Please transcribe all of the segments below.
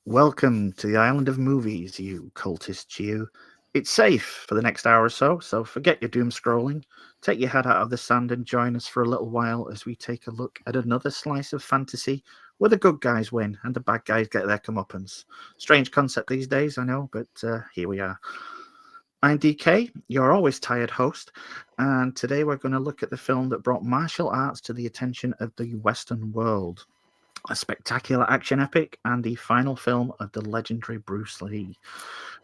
Welcome to the island of movies, you cultist you. It's safe for the next hour or so, so forget your doom scrolling. Take your head out of the sand and join us for a little while as we take a look at another slice of fantasy where the good guys win and the bad guys get their comeuppance. Strange concept these days, I know, but here we are. I'm DK, your always tired host, and today we're going to look at the film that brought martial arts to the attention of the Western world, a spectacular action epic, and the final film of the legendary Bruce Lee.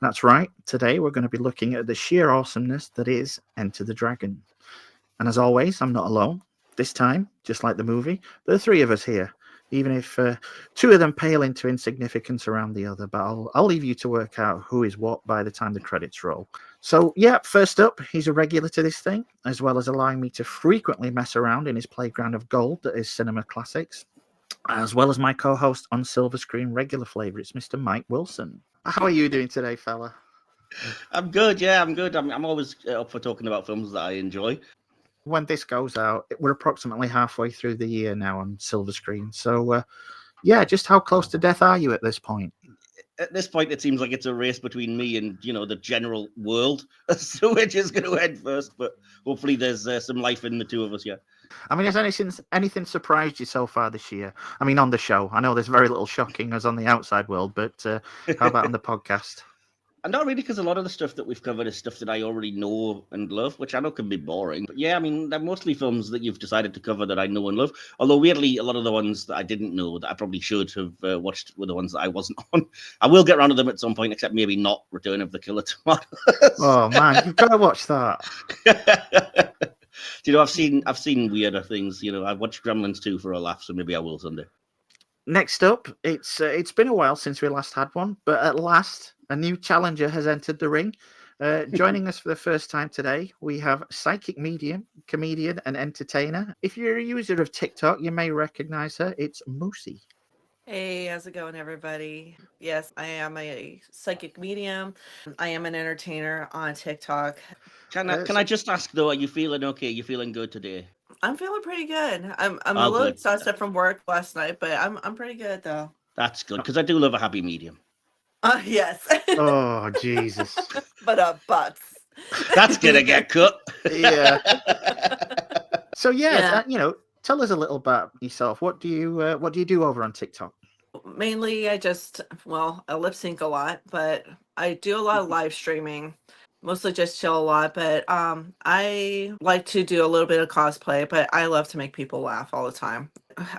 That's right, today we're going to be looking at the sheer awesomeness that is Enter the Dragon. And as always, I'm not alone. This time, just like the movie, there are three of us here, even if two of them pale into insignificance around the other, but I'll leave you to work out who is what by the time the credits roll. So, yeah, first up, he's a regular to this thing, as well as allowing me to frequently mess around in his playground of gold that is cinema classics, as well as my co-host on Silver Screen regular favourites, Mr. Mike Wilson. How are you doing today, fella? I'm good, yeah, I'm good. I'm always up for talking about films that I enjoy. When this goes out, we're approximately halfway through the year now on Silver Screen. So, yeah, just how close to death are you at this point? At this point, it seems like it's a race between me and the general world. So we're just going to head first, but hopefully there's some life in the two of us. Yeah. I mean, has anything surprised you so far this year? I mean, on the show, I know there's very little shocking as on the outside world, but how about on the podcast? And not really, because a lot of the stuff that we've covered is stuff that I already know and love, which I know can be boring. But yeah, I mean, they're mostly films that you've decided to cover that I know and love. Although, weirdly, a lot of the ones that I didn't know that I probably should have watched were the ones that I wasn't on. I will get around to them at some point, except maybe not Return of the Killer Tomatoes. Oh man, you've got to watch that. I've seen weirder things. I've watched Gremlins 2 for a laugh, so maybe I will someday. Next up, it's been a while since we last had one, but at last a new challenger has entered the ring. Joining us for the first time today, we have psychic medium, comedian, and entertainer. If you're a user of TikTok, you may recognize her. It's Moosey. Hey, how's it going, everybody? Yes, I am a psychic medium. I am an entertainer on TikTok. Can I just ask though, are you feeling okay? You feeling good today? I'm feeling pretty good. I'm a Oh, little good. exhausted from work last night, but I'm pretty good though. That's good, because I do love a happy medium. Yes. Oh Jesus! but That's gonna get cut. Yeah. So Yeah. tell us a little about yourself. What do you do over on TikTok? Mainly, I lip sync a lot, but I do a lot of live streaming. Mostly just chill a lot, but I like to do a little bit of cosplay, but I love to make people laugh all the time.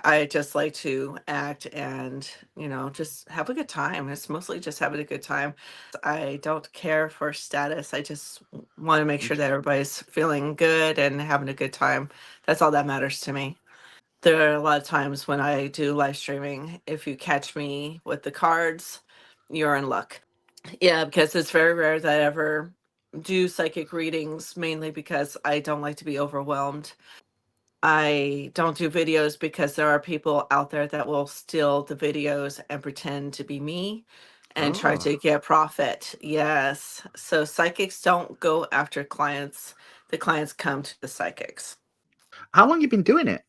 I just like to act and, just have a good time. It's mostly just having a good time. I don't care for status. I just want to make sure that everybody's feeling good and having a good time. That's all that matters to me. There are a lot of times when I do live streaming, if you catch me with the cards, you're in luck. Yeah, because it's very rare that I ever do psychic readings, mainly because I don't like to be overwhelmed. I don't do videos because there are people out there that will steal the videos and pretend to be me and try Oh, to get profit. Yes. So psychics don't go after clients. The clients come to the psychics. how long you been doing it?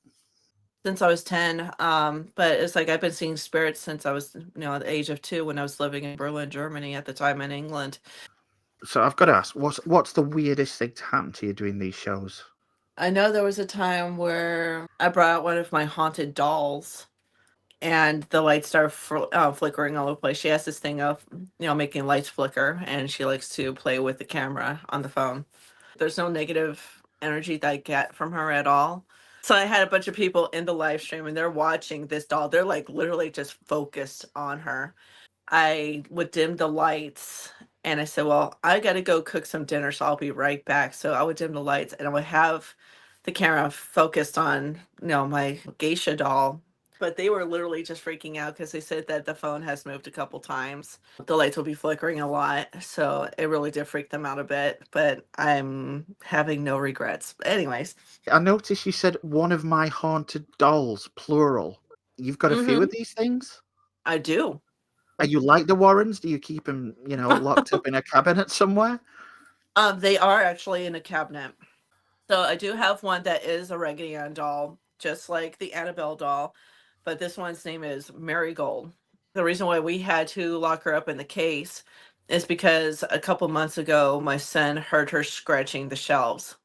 Since I was 10, but it's like I've been seeing spirits since I was, at the age of 2 when I was living in Berlin, Germany at the time in England. So I've got to ask, what's the weirdest thing to happen to you doing these shows? I know there was a time where I brought out one of my haunted dolls and the lights started flickering all over the place. She has this thing of, making lights flicker, and she likes to play with the camera on the phone. There's no negative energy that I get from her at all. So I had a bunch of people in the live stream and they're watching this doll. They're like literally just focused on her. I would dim the lights and I said, well, I got to go cook some dinner, so I'll be right back. So I would dim the lights and I would have the camera focused on, my geisha doll. But they were literally just freaking out because they said that the phone has moved a couple times. The lights will be flickering a lot. So it really did freak them out a bit. But I'm having no regrets. Anyways. I noticed you said one of my haunted dolls, plural. You've got a few of these things? I do. Are you like the Warrens? Do you keep them, locked up in a cabinet somewhere? They are actually in a cabinet. So I do have one that is a Reggaeton doll, just like the Annabelle doll, but this one's name is Marigold. The reason why we had to lock her up in the case is because a couple months ago, my son heard her scratching the shelves.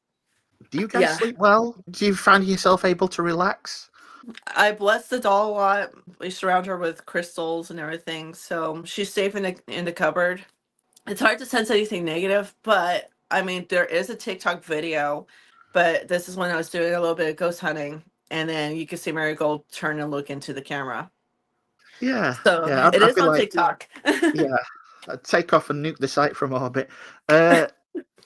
Do you guys Yeah. sleep well? Do you find yourself able to relax? I bless the doll a lot. We surround her with crystals and everything, so she's safe in the cupboard. It's hard to sense anything negative, but I mean, there is a TikTok video, but this is when I was doing a little bit of ghost hunting, and then you can see Marigold turn and look into the camera. Yeah, So yeah. it I'd is be on like, TikTok. yeah, I'd take off and nuke the site from orbit.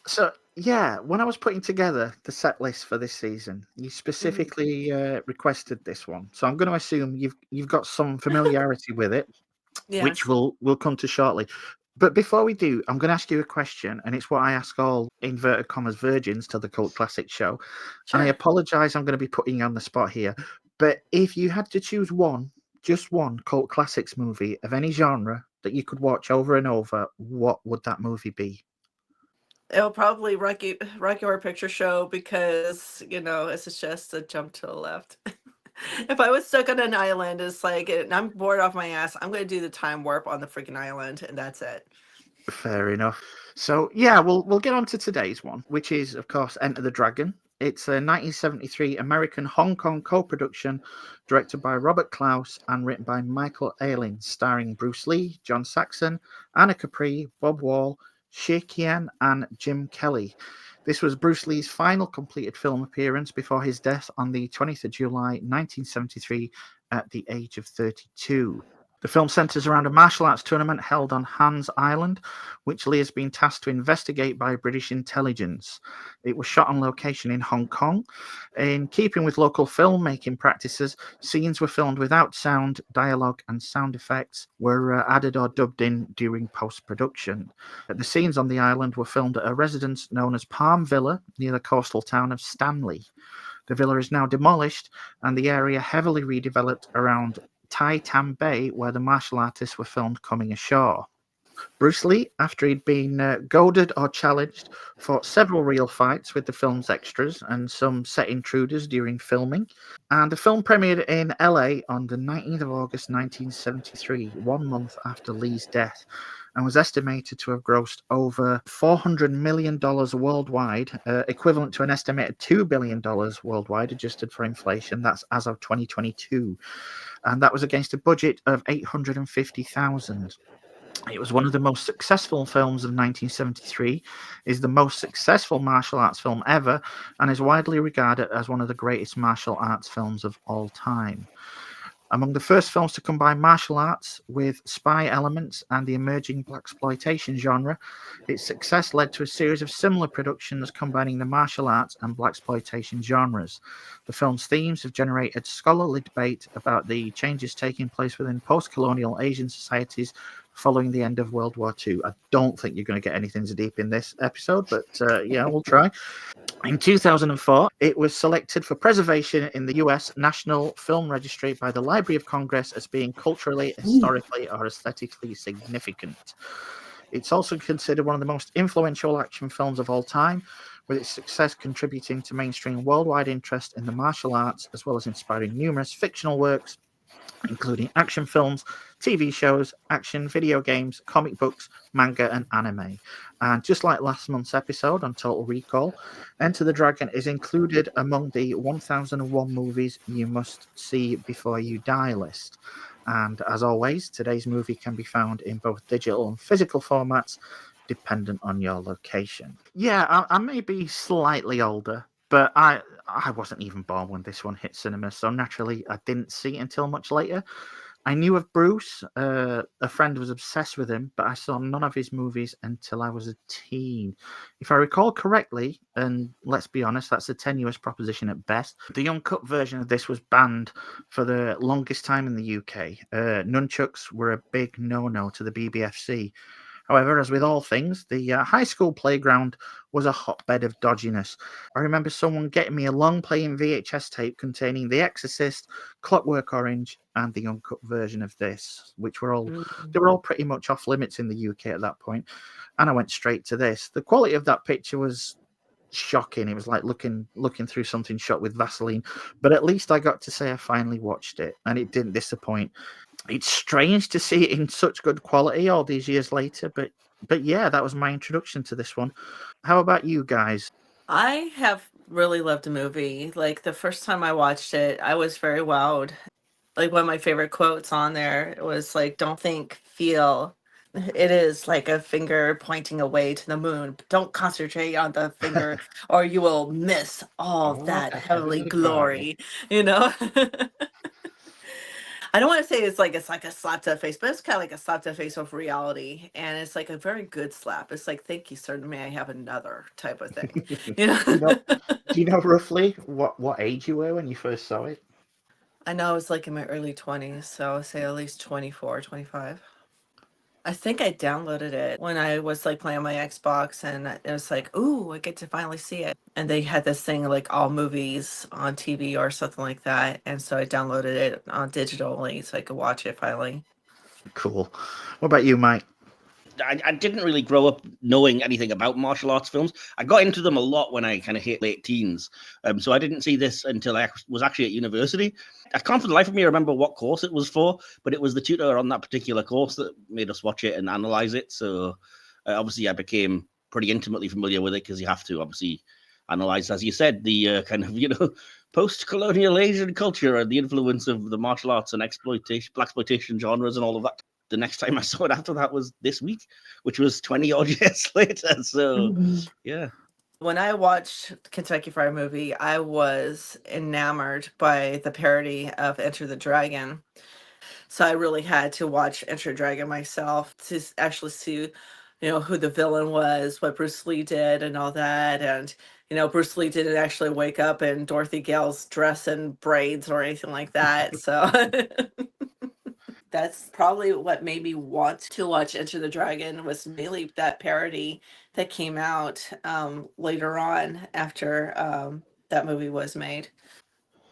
So yeah, when I was putting together the set list for this season, you specifically requested this one. So I'm going to assume you've got some familiarity with it, which Yes. we'll come to shortly. But before we do, I'm going to ask you a question, and it's what I ask all inverted commas virgins to the Cult Classic show. And I Sure. apologize, I'm going to be putting you on the spot here. But if you had to choose one, just one Cult Classics movie of any genre that you could watch over and over, what would that movie be? It'll probably Rocky Horror Picture Show because, it's just a jump to the left. If I was stuck on an island, it's like, and I'm bored off my ass, I'm going to do the time warp on the freaking island, and that's it. Fair enough. So yeah, we'll get on to today's one, which is of course Enter the Dragon. It's a 1973 American Hong Kong co-production, directed by Robert Klaus and written by Michael Ailing, starring Bruce Lee, John Saxon, Anna Capri, Bob Wall, Shea Kian, and Jim Kelly. This was Bruce Lee's final completed film appearance before his death on the 20th of July 1973 at the age of 32. The film centres around a martial arts tournament held on Hans Island, which Lee has been tasked to investigate by British intelligence. It was shot on location in Hong Kong. In keeping with local filmmaking practices, scenes were filmed without sound, dialogue, and sound effects were added or dubbed in during post-production. The scenes on the island were filmed at a residence known as Palm Villa near the coastal town of Stanley. The villa is now demolished and the area heavily redeveloped around Tai Tam Bay, where the martial artists were filmed coming ashore. Bruce Lee, after he'd been goaded or challenged, fought several real fights with the film's extras and some set intruders during filming. And the film premiered in LA on the 19th of August 1973, 1 month after Lee's death, and was estimated to have grossed over $400 million worldwide, equivalent to an estimated $2 billion worldwide, adjusted for inflation. That's as of 2022. And that was against a budget of $850,000. It was one of the most successful films of 1973, is the most successful martial arts film ever, and is widely regarded as one of the greatest martial arts films of all time. Among the first films to combine martial arts with spy elements and the emerging blaxploitation genre, its success led to a series of similar productions combining the martial arts and blaxploitation genres. The film's themes have generated scholarly debate about the changes taking place within post-colonial Asian societies following the end of World War II. I don't think you're going to get anything so deep in this episode, but yeah, we'll try. In 2004, it was selected for preservation in the US National Film Registry by the Library of Congress as being culturally, historically, or aesthetically significant. It's also considered one of the most influential action films of all time, with its success contributing to mainstream worldwide interest in the martial arts, as well as inspiring numerous fictional works, including action films, TV shows, action video games, comic books, manga, and anime. And just like last month's episode on Total Recall, Enter the Dragon is included among the 1001 movies you must see before you die list. And as always, today's movie can be found in both digital and physical formats, dependent on your location. Yeah, I may be slightly older, but I wasn't even born when this one hit cinemas, so naturally I didn't see it until much later. I knew of Bruce. A friend was obsessed with him, but I saw none of his movies until I was a teen. If I recall correctly, and let's be honest, that's a tenuous proposition at best, the uncut version of this was banned for the longest time in the UK. Nunchucks were a big no-no to the BBFC. However, as with all things, the high school playground was a hotbed of dodginess. I remember someone getting me a long-playing VHS tape containing The Exorcist, Clockwork Orange, and the uncut version of this, which were all they were all pretty much off limits in the UK at that point. And I went straight to this. The quality of that picture was shocking. It was like looking through something shot with Vaseline. But at least I got to say I finally watched it, and it didn't disappoint. It's strange to see it in such good quality all these years later, but yeah, that was my introduction to this one. How about you guys? I have really loved the movie. Like the first time I watched it, I was very wowed. Like one of my favorite quotes on there was like, "Don't think, feel." It is like a finger pointing away to the moon. Don't concentrate on the finger, or you will miss all Oh, that a heavenly heavenly prize. glory. You know. I don't want to say it's like a slap to the face, but it's kind of like a slap to the face of reality, and it's like a very good slap. It's like, thank you, sir. May I have another type of thing, you know? Do you know? Do you know roughly what age you were when you first saw it? I know I was like in my early 20s, so I would say at least 24, 25. I think I downloaded it when I was like playing on my Xbox, and it was like, ooh, I get to finally see it. And they had this thing like all movies on TV or something like that. And so I downloaded it on digitally so I could watch it finally. Cool. What about you, Mike? I didn't really grow up knowing anything about martial arts films. I got into them a lot when I kind of hit late teens. So I didn't see this until I was actually at university. I can't for the life of me remember what course it was for, but it was the tutor on that particular course that made us watch it and analyze it. So obviously I became pretty intimately familiar with it because you have to obviously analyze, as you said, the kind of, post-colonial Asian culture and the influence of the martial arts and blaxploitation genres and all of that. The next time I saw it after that was this week, which was 20 odd years later. So, yeah. When I watched Kentucky Fried Movie, I was enamored by the parody of Enter the Dragon. So I really had to watch Enter the Dragon myself to actually see, who the villain was, what Bruce Lee did, and all that. And, Bruce Lee didn't actually wake up in Dorothy Gale's dress and braids or anything like that. So that's probably what made me want to watch Enter the Dragon was mainly that parody that came out later on after that movie was made.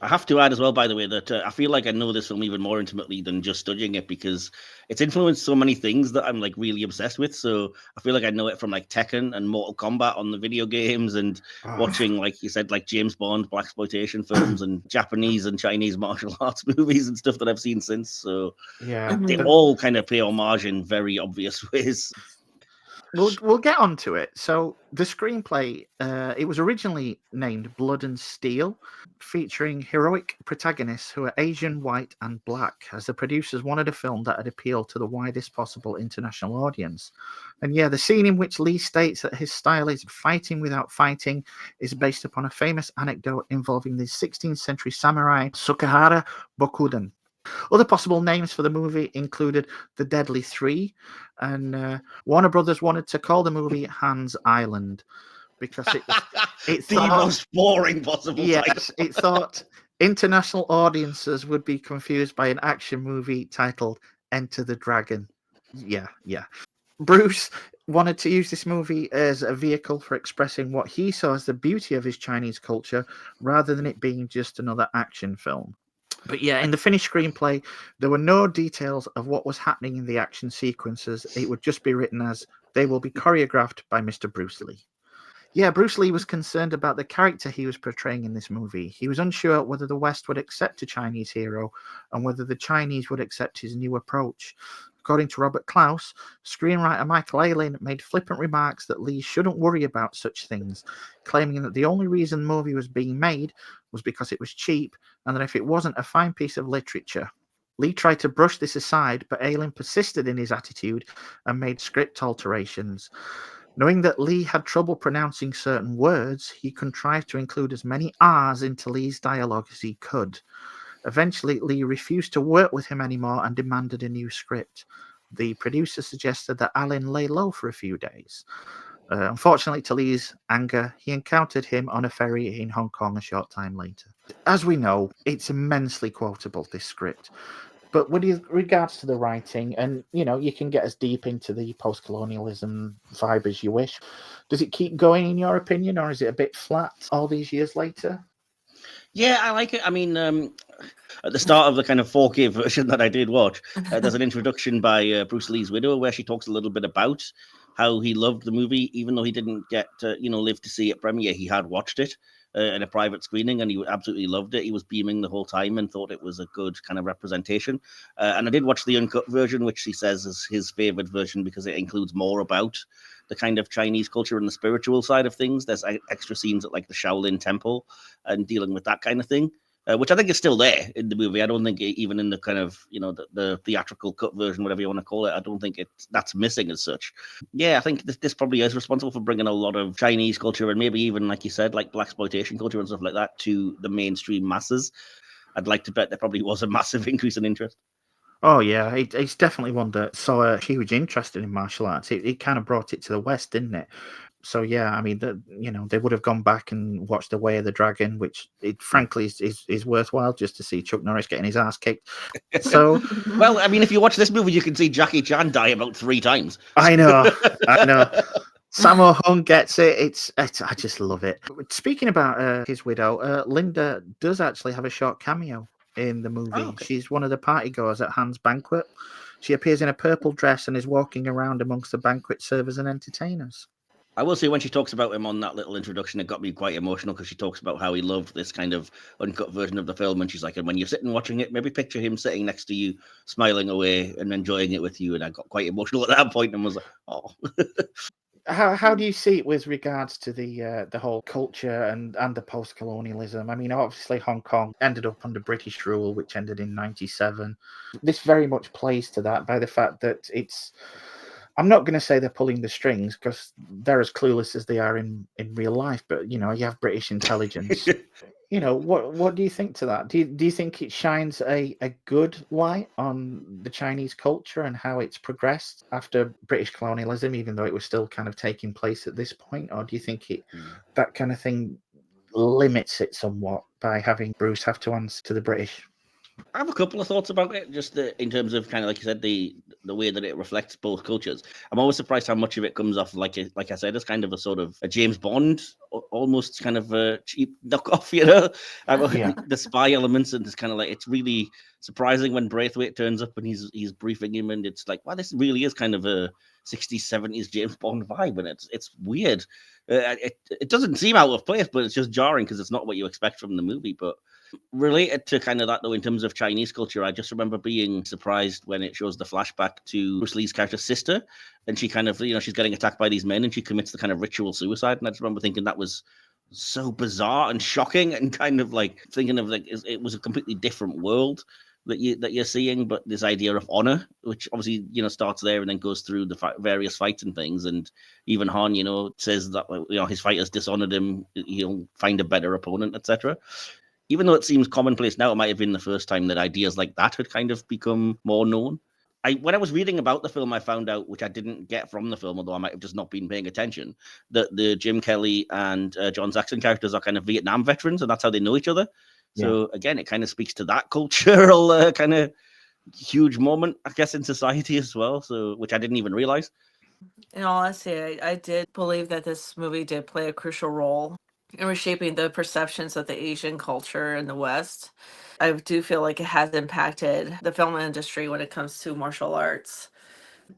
I have to add as well, by the way, that I feel like I know this film even more intimately than just studying it because it's influenced so many things that I'm like really obsessed with. So I feel like I know it from like Tekken and Mortal Kombat on the video games and watching, like you said, like James Bond, blaxploitation films and Japanese and Chinese martial arts movies and stuff that I've seen since. So Yeah, they all kind of pay homage in very obvious ways. we'll get onto it. So the screenplay, it was originally named Blood and Steel, featuring heroic protagonists who are Asian, white, and black, as the producers wanted a film that had appealed to the widest possible international audience. And yeah, the scene in which Lee states that his style is fighting without fighting is based upon a famous anecdote involving the 16th century samurai Sukehara Bokuden. Other possible names for the movie included The Deadly Three, and Warner Brothers wanted to call the movie Hans Island because it the thought, most boring possible title. yes, it thought international audiences would be confused by an action movie titled Enter the Dragon. Yeah. Bruce wanted to use this movie as a vehicle for expressing what he saw as the beauty of his Chinese culture rather than it being just another action film. But yeah, in the finished screenplay, there were no details of what was happening in the action sequences. It would just be written as they will be choreographed by Mr. Bruce Lee. Yeah, Bruce Lee was concerned about the character he was portraying in this movie. He was unsure whether the West would accept a Chinese hero and whether the Chinese would accept his new approach. According to Robert Klaus, screenwriter Michael Aylen made flippant remarks that Lee shouldn't worry about such things, claiming that the only reason the movie was being made was because it was cheap and that if it wasn't a fine piece of literature. Lee tried to brush this aside, but Aylen persisted in his attitude and made script alterations. Knowing that Lee had trouble pronouncing certain words, he contrived to include as many R's into Lee's dialogue as he could. Eventually, Lee refused to work with him anymore and demanded a new script. The producer suggested that Allen lay low for a few days. Unfortunately, to Lee's anger, he encountered him on a ferry in Hong Kong a short time later. As we know, it's immensely quotable, this script. But with regards to the writing, and you can get as deep into the post-colonialism vibe as you wish. Does it keep going, in your opinion, or is it a bit flat all these years later? Yeah, I like it. I mean, at the start of the kind of 4K version that I did watch, there's an introduction by Bruce Lee's widow where she talks a little bit about how he loved the movie, even though he didn't get to, live to see it premiere. He had watched it, in a private screening, and he absolutely loved it. He was beaming the whole time and thought it was a good kind of representation. And I did watch the uncut version, which he says is his favorite version because it includes more about the kind of Chinese culture and the spiritual side of things. There's extra scenes at like the Shaolin temple and dealing with that kind of thing. Which I think is still there in the movie. I don't think even in the kind of, the theatrical cut version, whatever you want to call it, I don't think that's missing as such. Yeah, I think this probably is responsible for bringing a lot of Chinese culture and maybe even, like you said, like blaxploitation culture and stuff like that to the mainstream masses. I'd like to bet there probably was a massive increase in interest. Oh yeah, it's definitely one that saw a huge interest in martial arts. It kind of brought it to the West, didn't it? So yeah, I mean, they would have gone back and watched The Way of the Dragon, which frankly is worthwhile just to see Chuck Norris getting his ass kicked. So, well, I mean, if you watch this movie, you can see Jackie Chan die about 3 times. I know. Sammo Hung gets it. I just love it. Speaking about his widow, Linda does actually have a short cameo in the movie. Oh, okay. She's one of the partygoers at Han's banquet. She appears in a purple dress and is walking around amongst the banquet servers and entertainers. I will say when she talks about him on that little introduction, it got me quite emotional because she talks about how he loved this kind of uncut version of the film. And she's like, and when you're sitting watching it, maybe picture him sitting next to you, smiling away and enjoying it with you. And I got quite emotional at that point and was like, oh. How do you see it with regards to the whole culture and the post-colonialism? I mean, obviously Hong Kong ended up under British rule, which ended in 1997. This very much plays to that by the fact that I'm not going to say they're pulling the strings because they're as clueless as they are in real life. But you have British intelligence. What do you think to that? Do you think it shines a good light on the Chinese culture and how it's progressed after British colonialism, even though it was still kind of taking place at this point? Or do you think that kind of thing limits it somewhat by having Bruce have to answer to the British? I have a couple of thoughts about it, just in terms of kind of like you said, the way that it reflects both cultures. I'm always surprised how much of it comes off, like I said, as kind of a sort of a James Bond, almost kind of a cheap knockoff, the spy elements, and it's kind of like it's really surprising when Braithwaite turns up and he's briefing him, and it's like, wow, this really is kind of a 60s, 70s James Bond vibe, and it's weird. It doesn't seem out of place, but it's just jarring because it's not what you expect from the movie. But related to kind of that, though, in terms of Chinese culture, I just remember being surprised when it shows the flashback to Bruce Lee's character's sister, and she kind of, she's getting attacked by these men, and she commits the kind of ritual suicide. And I just remember thinking that was so bizarre and shocking, and kind of like thinking of like it was a completely different world that you're seeing, but this idea of honor, which obviously starts there and then goes through the various fights and things, and even Han says that his fighters dishonored him, he'll find a better opponent, etc. Even though it seems commonplace now, it might have been the first time that ideas like that had kind of become more known. When I was reading about the film, I found out, which I didn't get from the film, although I might have just not been paying attention, that the Jim Kelly and John Saxon characters are kind of Vietnam veterans, and that's how they know each other. Yeah. So again, it kind of speaks to that cultural kind of huge moment, I guess, in society as well. So, which I didn't even realize. In all honesty, I did believe that this movie did play a crucial role in reshaping the perceptions of the Asian culture in the West. I do feel like it has impacted the film industry when it comes to martial arts.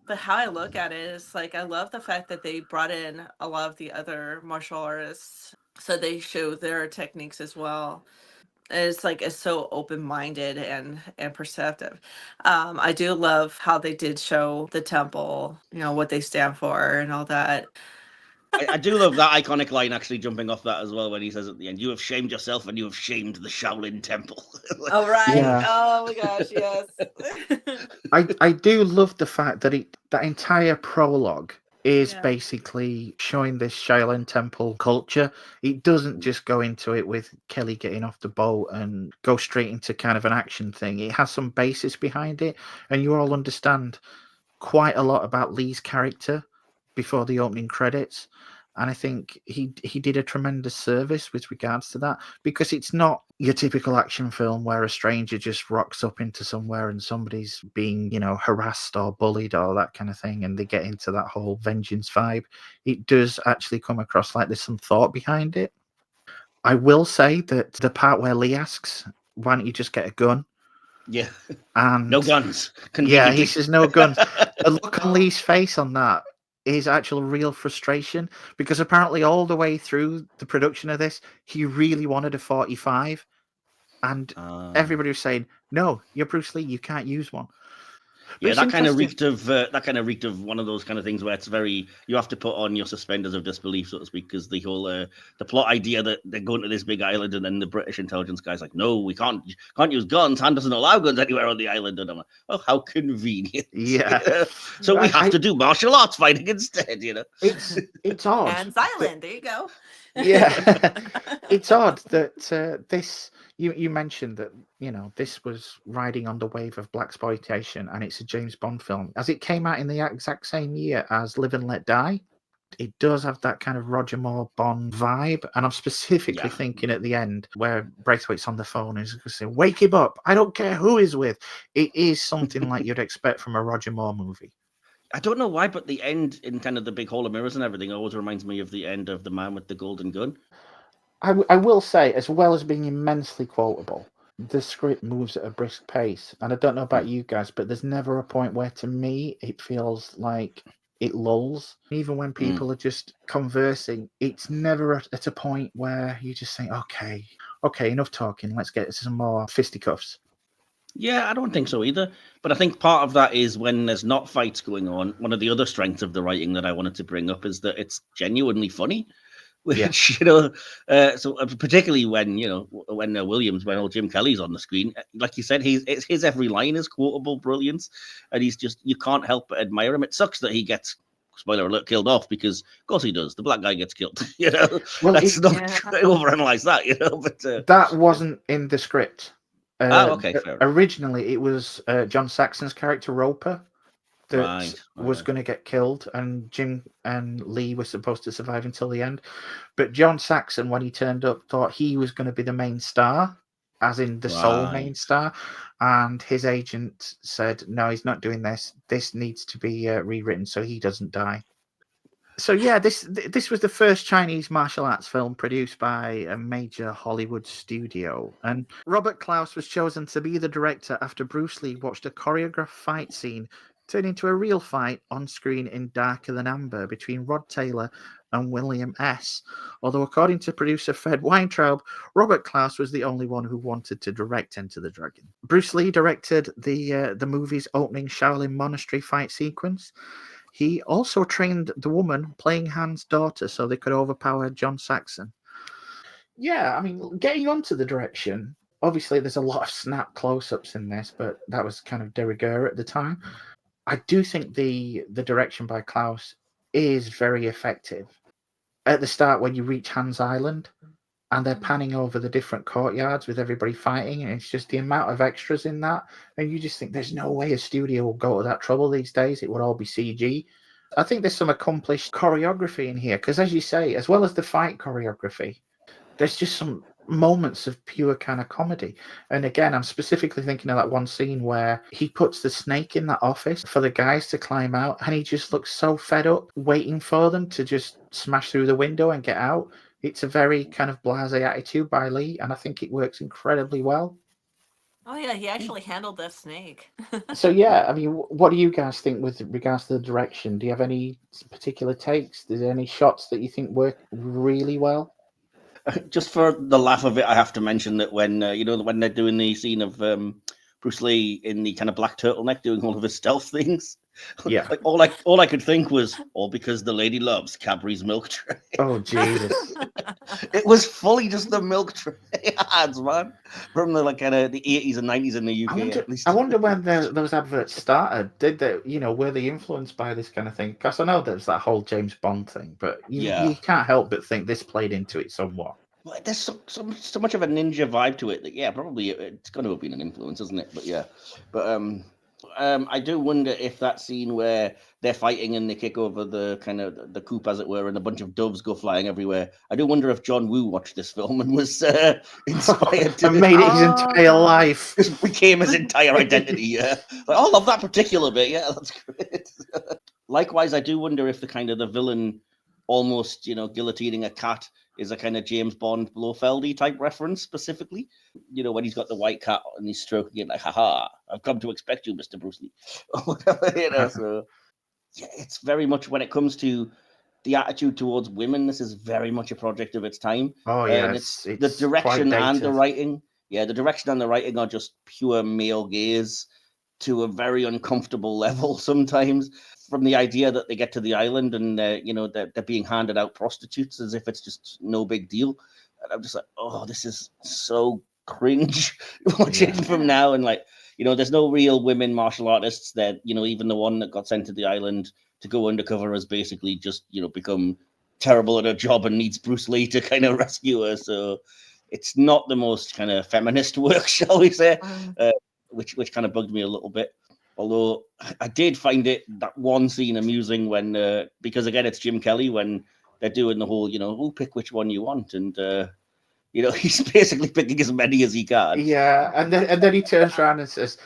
But how I look at it is like, I love the fact that they brought in a lot of the other martial artists, so they show their techniques as well. And it's so open-minded and perceptive. I do love how they did show the temple, what they stand for and all that. I do love that iconic line actually jumping off that as well when he says at the end, "You have shamed yourself and you have shamed the Shaolin Temple." Oh, right. Yeah. Oh my gosh, yes. I do love the fact that that entire prologue is basically showing this Shaolin Temple culture. It doesn't just go into it with Kelly getting off the boat and go straight into kind of an action thing. It has some basis behind it, and you all understand quite a lot about Lee's character before the opening credits. And I think he did a tremendous service with regards to that, because it's not your typical action film where a stranger just rocks up into somewhere and somebody's being, harassed or bullied or that kind of thing, and they get into that whole vengeance vibe. It does actually come across like there's some thought behind it. I will say that the part where Lee asks, "Why don't you just get a gun?" Yeah. And no guns. Yeah, he says no guns. The look on Lee's face on that his actual real frustration, because apparently all the way through the production of this, he really wanted a 45, and everybody was saying, "No, you're Bruce Lee. You can't use one." But Yeah, it's that kind of interesting. reeked of one of those kind of things where it's very, you have to put on your suspenders of disbelief, so to speak, because the whole the plot idea that they're going to this big island and then the British intelligence guy's like, no, we can't use guns. Han doesn't allow guns anywhere on the island, and I'm like, oh, how convenient. Yeah. You know? So we have to do martial arts fighting instead. You know, it's odd. And Island, there you go. Yeah, it's odd that this. You mentioned that this was riding on the wave of blaxploitation, and it's a James Bond film, as it came out in the exact same year as Live and Let Die. It does have that kind of Roger Moore Bond vibe, and I'm specifically thinking at the end where Braithwaite's on the phone and he's going to say, "Wake him up! I don't care who he's with." It is something like you'd expect from a Roger Moore movie. I don't know why, but the end in kind of the big hall of mirrors and everything always reminds me of the end of The Man with the Golden Gun. I will say, as well as being immensely quotable, the script moves at a brisk pace. And I don't know about you guys, but there's never a point where, to me, it feels like it lulls. Even when people are just conversing, it's never at a point where you just think, okay, enough talking, let's get some more fisticuffs. Yeah, I don't think so either. But I think part of that is when there's not fights going on. One of the other strengths of the writing that I wanted to bring up is that it's genuinely funny. Which, so particularly when, when Williams, when old Jim Kelly's on the screen, like you said, his every line is quotable brilliance. And he's just, you can't help but admire him. It sucks that he gets, spoiler alert, killed off, because of course he does. The black guy gets killed, Well, let's not overanalyze that, but that wasn't in the script. Okay, fair. Originally, it was John Saxon's character Roper that was going to get killed, and Jim and Lee were supposed to survive until the end. But John Saxon, when he turned up, thought he was going to be the main star, as in the sole main star. And his agent said, no, he's not doing this. This needs to be rewritten so he doesn't die. So yeah, this was the first Chinese martial arts film produced by a major Hollywood studio, and Robert Klaus was chosen to be the director after Bruce Lee watched a choreographed fight scene turn into a real fight on screen in Darker Than Amber between Rod Taylor and William S. Although, according to producer Fred Weintraub, Robert Klaus was the only one who wanted to direct Enter the Dragon. Bruce Lee directed the movie's opening Shaolin Monastery fight sequence. He also trained the woman playing Han's daughter so they could overpower John Saxon. Yeah, I mean, getting onto the direction, obviously there's a lot of snap close-ups in this, but that was kind of de rigueur at the time. I do think the direction by Klaus is very effective. At the start, when you reach Han's Island, and they're panning over the different courtyards with everybody fighting, and it's just the amount of extras in that, and you just think there's no way a studio will go to that trouble these days. It would all be CG. I think there's some accomplished choreography in here, because as you say, as well as the fight choreography, there's just some moments of pure kind of comedy. And again, I'm specifically thinking of that one scene where he puts the snake in that office for the guys to climb out, and he just looks so fed up waiting for them to just smash through the window and get out. It's a very kind of blasé attitude by Lee, and I think it works incredibly well. Oh yeah, he actually handled that snake. So yeah, I mean, what do you guys think with regards to the direction? Do you have any particular takes? Is there any shots that you think work really well? Just for the laugh of it, I have to mention that when when they're doing the scene of Bruce Lee in the kind of black turtleneck doing all of his stealth things, yeah, like all I could think was, all because the lady loves Cadbury's milk tray. Oh Jesus! It was fully just the milk tray ads, man, from the kind of the 80s and 90s in the UK. I wonder when those adverts started. Did they, were they influenced by this kind of thing? Because I know there's that whole James Bond thing, but you can't help but think this played into it somewhat. Well, there's so much of a ninja vibe to it that probably it's going to have been an influence, isn't it? But I do wonder if that scene where they're fighting and they kick over the kind of the coop, as it were, and a bunch of doves go flying everywhere. I do wonder if John Woo watched this film and was inspired to and made it his entire life. It became his entire identity. Yeah, like, I love that particular bit. Yeah, that's great. Likewise, I do wonder if the villain almost guillotining a cat is a kind of James Bond Blofeldy type reference, specifically. When he's got the white cat and he's stroking it like, haha, I've come to expect you, Mr. Bruce Lee. Or whatever, yeah, it's very much when it comes to the attitude towards women, this is very much a project of its time. Oh And yeah, it's the it's quite direction and the dated. writing. Yeah, the direction and the writing are just pure male gaze to a very uncomfortable level sometimes. From the idea that they get to the island and they're being handed out prostitutes as if it's just no big deal. And I'm just like, oh, this is so cringe watching Yeah. from now. And like, there's no real women martial artists that, even the one that got sent to the island to go undercover has basically just, become terrible at her job and needs Bruce Lee to kind of rescue her. So it's not the most kind of feminist work, shall we say, which kind of bugged me a little bit. Although I did find that one scene amusing when, because again, it's Jim Kelly when they're doing the whole, pick which one you want. And, he's basically picking as many as he can. Yeah, and then he turns around and says,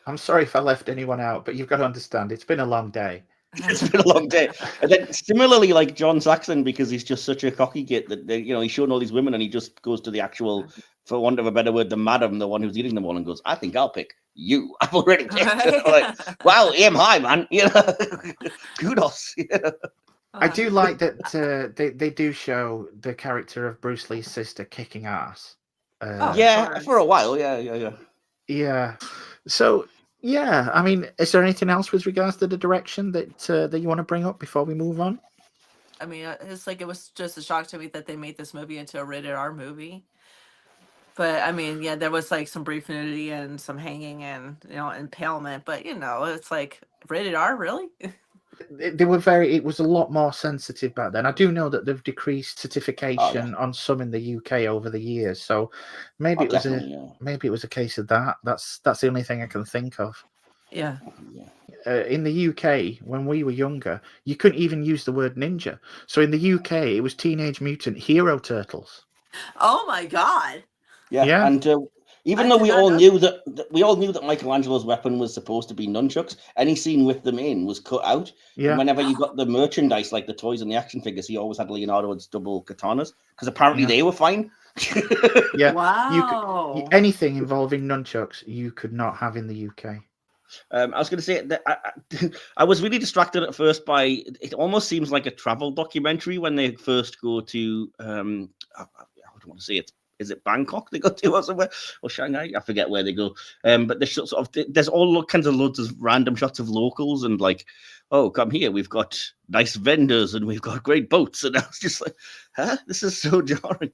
I'm sorry if I left anyone out, but you've got to understand, it's been a long day. It's been a long day. And then similarly, like John Saxon, because he's just such a cocky git that he's showing all these women and he just goes to the actual, for want of a better word, the madam, the one who's eating them all, and goes, "I think I'll pick you. I've already picked." Like, wow, aim high, man. Kudos. I do like that they do show the character of Bruce Lee's sister kicking ass. Yeah, for a while. Yeah. Yeah. So. Yeah, I mean, is there anything else with regards to the direction that you want to bring up before we move on? I mean, it's like it was just a shock to me that they made this movie into a rated R movie. But I mean, yeah, there was like some brief nudity and some hanging and impalement. But it's like rated R, really? They were it was a lot more sensitive back then. I do know that they've decreased certification on some in the UK over the years, so maybe it was a case of that. That's the only thing I can think of. Yeah. In the UK, when we were younger, you couldn't even use the word ninja. So in the UK, it was Teenage Mutant Hero Turtles. Oh my God. Yeah. And even though we all knew that Michelangelo's weapon was supposed to be nunchucks, any scene with them in was cut out. Yeah. And whenever you got the merchandise, like the toys and the action figures, he always had Leonardo's double katanas because apparently they were fine. Yeah. Wow. Anything involving nunchucks you could not have in the UK. I was going to say that I was really distracted at first by it. Almost seems like a travel documentary when they first go to I don't want to say it. Is it Bangkok they go to or somewhere, or Shanghai? I forget where they go. But there's all kinds of loads of random shots of locals and like, oh, come here, we've got nice vendors and we've got great boats, and I was just like, huh, this is so jarring.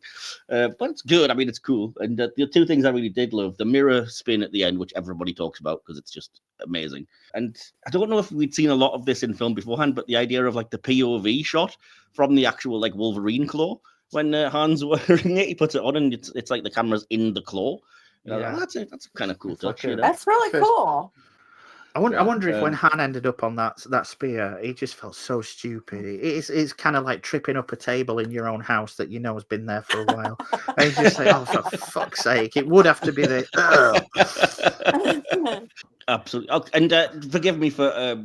But it's good. I mean, it's cool. And the two things I really did love: the mirror spin at the end, which everybody talks about because it's just amazing. And I don't know if we'd seen a lot of this in film beforehand, but the idea of like the POV shot from the actual like Wolverine claw. When Han's wearing it, he puts it on, and it's like the camera's in the claw. That's a kind of cool touch. That's really cool. I wonder if when Han ended up on that spear, he just felt so stupid. It's kind of like tripping up a table in your own house that has been there for a while. And he's just like, oh, for fuck's sake, it would have to be the. Absolutely. And forgive me for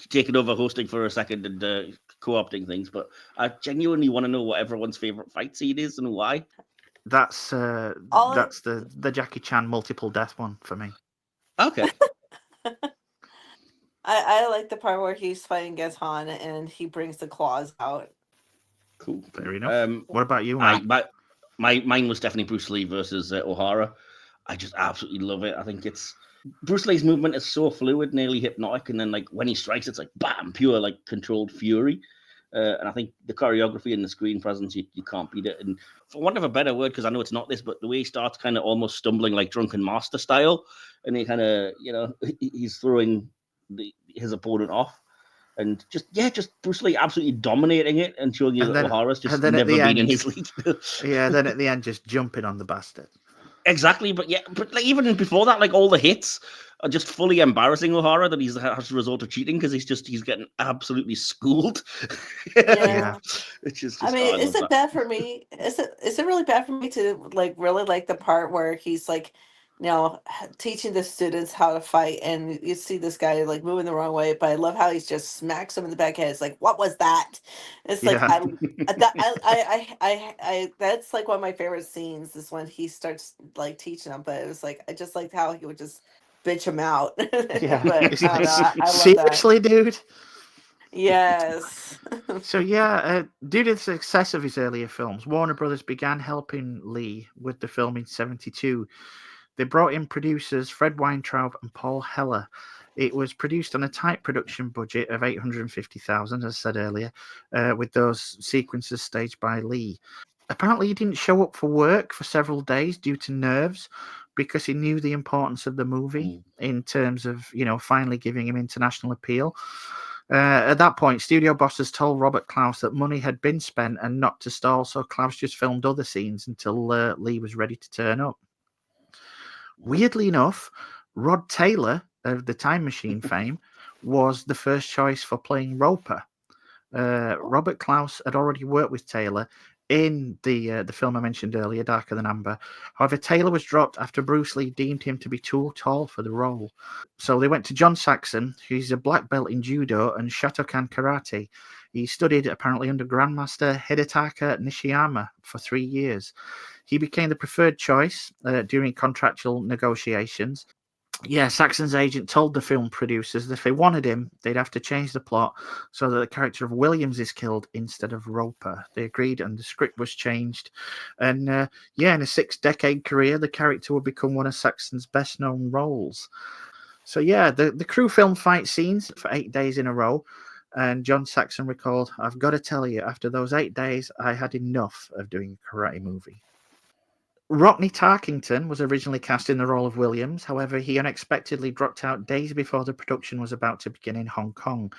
taking over hosting for a second and co-opting things, but I genuinely want to know what everyone's favorite fight scene is and why. That's the Jackie Chan multiple death one for me. Okay. I like the part where he's fighting against Han and he brings the claws out. Cool. Fair enough. What about you, Mine was definitely Bruce Lee versus O'Hara. I just absolutely love it. I think it's Bruce Lee's movement is so fluid, nearly hypnotic, and then like when he strikes, it's like bam, pure like controlled fury. And I think the choreography and the screen presence, you can't beat it. And for want of a better word, because I know it's not this, but the way he starts kind of almost stumbling like Drunken Master style, and he kind of he's throwing his opponent off. And just Bruce Lee absolutely dominating it and showing you that O'Hara's just never been in his league. Yeah, then at the end, just jumping on the bastard. Exactly, but like even before that, like all the hits are just fully embarrassing O'Hara that he has to resort to cheating because he's getting absolutely schooled. Yeah. Which is just, I mean, is it bad for me? Is it really bad for me to like really like the part where he's like, teaching the students how to fight, and you see this guy like moving the wrong way, but I love how he just smacks him in the back head. It's like, what was that? It's like I that's like one of my favorite scenes is when he starts like teaching them. But it was like I just liked how he would just bitch him out. Yeah, but I love seriously, that. dude. Yes. So yeah, due to the success of his earlier films, Warner Brothers began helping Lee with the film in '72. They brought in producers Fred Weintraub and Paul Heller. It was produced on a tight production budget of $850,000, as I said earlier, with those sequences staged by Lee. Apparently, he didn't show up for work for several days due to nerves because he knew the importance of the movie in terms of, finally giving him international appeal. At that point, studio bosses told Robert Klaus that money had been spent and not to stall, so Klaus just filmed other scenes until Lee was ready to turn up. Weirdly enough, Rod Taylor of the Time Machine fame was the first choice for playing Roper. Robert Klaus had already worked with Taylor in the film I mentioned earlier, Darker Than Amber. However, Taylor was dropped after Bruce Lee deemed him to be too tall for the role. So they went to John Saxon, who's a black belt in judo and Shotokan karate. He studied apparently under Grandmaster Hidetaka Nishiyama for 3 years. He became the preferred choice during contractual negotiations. Yeah, Saxon's agent told the film producers that if they wanted him, they'd have to change the plot so that the character of Williams is killed instead of Roper. They agreed, and the script was changed. And in a 6-decade career, the character would become one of Saxon's best-known roles. So yeah, the crew filmed fight scenes for 8 days in a row. And John Saxon recalled, "I've got to tell you, after those 8 days, I had enough of doing a karate movie." Rodney Tarkington was originally cast in the role of Williams. However, he unexpectedly dropped out days before the production was about to begin in Hong Kong.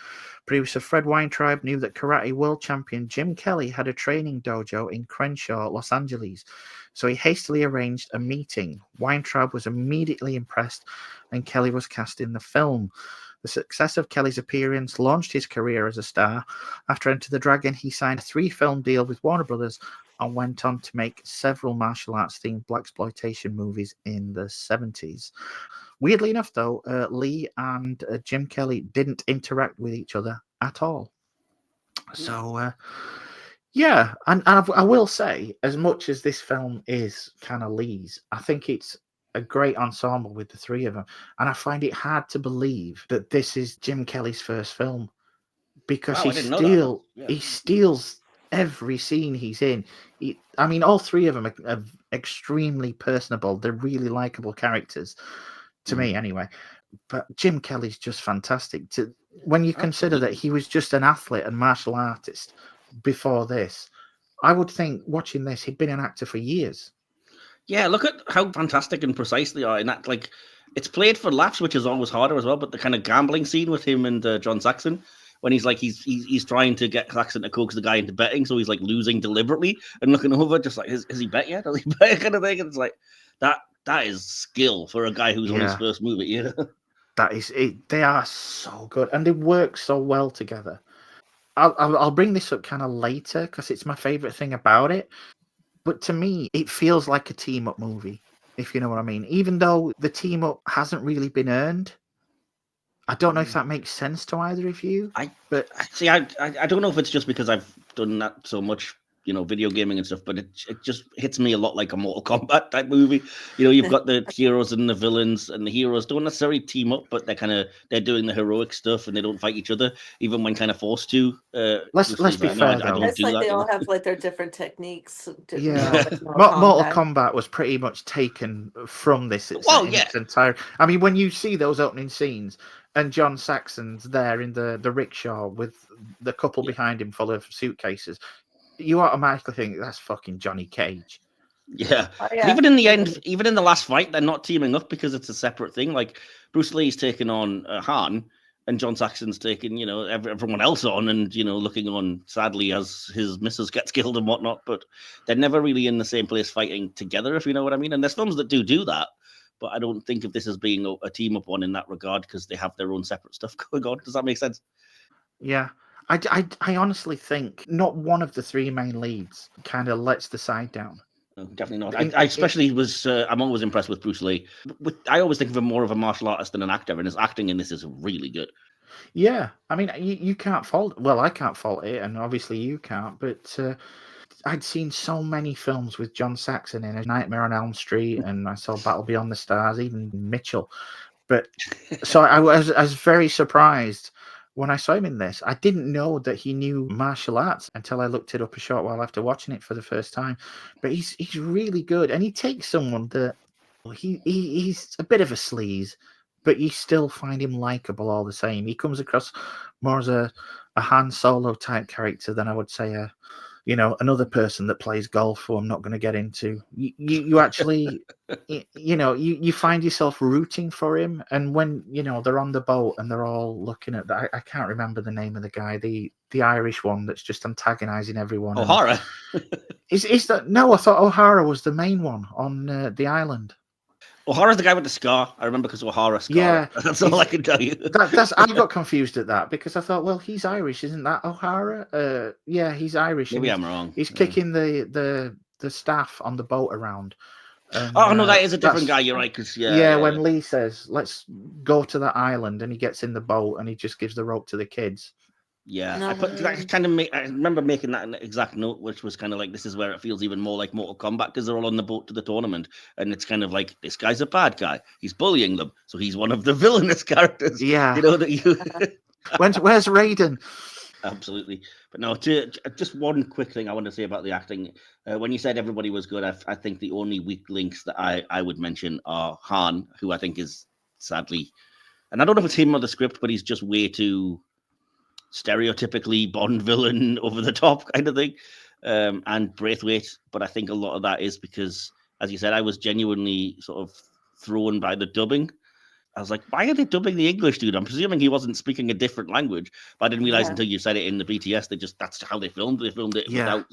Producer Fred Weintraub knew that karate world champion Jim Kelly had a training dojo in Crenshaw, Los Angeles, so he hastily arranged a meeting. Weintraub was immediately impressed, and Kelly was cast in the film. The success of Kelly's appearance launched his career as a star. After Enter the Dragon, he signed a 3-film deal with Warner Brothers and went on to make several martial arts themed blaxploitation movies in the 70s. Weirdly enough, though, Lee and Jim Kelly didn't interact with each other at all. So, and I will say, as much as this film is kind of Lee's, I think it's a great ensemble with the three of them. And I find it hard to believe that this is Jim Kelly's first film because Wow, I didn't know that. Yeah. he steals every scene he's in. All three of them are extremely personable. They're really likable characters, to me anyway. But Jim Kelly's just fantastic. When you consider that he was just an athlete and martial artist before this, I would think watching this, he'd been an actor for years. Yeah, look at how fantastic and precise they are in that. Like, it's played for laughs, which is always harder as well. But the kind of gambling scene with him and John Saxon, when he's like he's trying to get Saxon to coax the guy into betting, so he's like losing deliberately and looking over, just like, has he bet yet? Has he bet? Kind of thing. And it's like that is skill for a guy who's on his first movie. Yeah, that is it. They are so good, and they work so well together. I'll bring this up kind of later because it's my favorite thing about it. But to me, it feels like a team-up movie, if you know what I mean. Even though the team-up hasn't really been earned. I don't know if that makes sense to either of you. I don't know if it's just because I've done that so much, video gaming and stuff, but it just hits me a lot like a Mortal Kombat type movie. You've got the heroes and the villains, and the heroes don't necessarily team up, but they're doing the heroic stuff, and they don't fight each other, even when kind of forced to. Let's be fair, though. It's like they all have like their different techniques. Yeah, Mortal Kombat was pretty much taken from this. Its entire. I mean, when you see those opening scenes. And John Saxon's there in the rickshaw with the couple behind him full of suitcases. You automatically think that's fucking Johnny Cage. Yeah. And even in the end, even in the last fight, they're not teaming up because it's a separate thing. Like Bruce Lee's taking on Han, and John Saxon's taking, everyone else on, and looking on sadly as his missus gets killed and whatnot. But they're never really in the same place fighting together, if you know what I mean. And there's films that do that. But I don't think of this as being a team-up one in that regard because they have their own separate stuff going on. Does that make sense? Yeah. I honestly think not one of the three main leads kind of lets the side down. No, definitely not. I especially I'm always impressed with Bruce Lee. I always think of him more of a martial artist than an actor, and his acting in this is really good. Yeah. I mean, you can't fault... Well, I can't fault it, and obviously you can't, but... I'd seen so many films with John Saxon in, Nightmare on Elm Street, and I saw Battle Beyond the Stars, even Mitchell. But so I was very surprised when I saw him in this, I didn't know that he knew martial arts until I looked it up a short while after watching it for the first time. But he's really good, and he takes someone that he's a bit of a sleaze, but you still find him likable all the same. He comes across more as a Han Solo type character than I would say another person that plays golf, who I'm not going to get into. You actually, you find yourself rooting for him. And when, they're on the boat and they're all looking at that, I can't remember the name of the guy, the Irish one that's just antagonizing everyone. O'Hara. Is that, no, I thought O'Hara was the main one on the island. O'Hara's the guy with the scar. I remember because O'Hara scar. Yeah, that's all I can tell you. I got confused at that because I thought, well, he's Irish, isn't that O'Hara? Yeah, he's Irish. Maybe I'm wrong. He's kicking the staff on the boat around. And, no, that is a different guy. You're right. Because when Lee says, "Let's go to that island," and he gets in the boat and he just gives the rope to the kids. Yeah, no, I remember making that an exact note, which was kind of like, this is where it feels even more like Mortal Kombat, because they're all on the boat to the tournament, and it's kind of like, this guy's a bad guy, he's bullying them, so he's one of the villainous characters. Yeah, that you. Where's Raiden? Absolutely, but no. Just one quick thing I want to say about the acting. When you said everybody was good, I think the only weak links that I would mention are Han, who I think is sadly, and I don't know if it's him or the script, but he's just way too stereotypically Bond villain, over the top kind of thing, and Braithwaite. But I think a lot of that is because, as you said, I was genuinely sort of thrown by the dubbing. I was like, why are they dubbing the English dude? I'm presuming he wasn't speaking a different language, but I didn't realize until you said it in the BTS, that's how they filmed. They filmed it without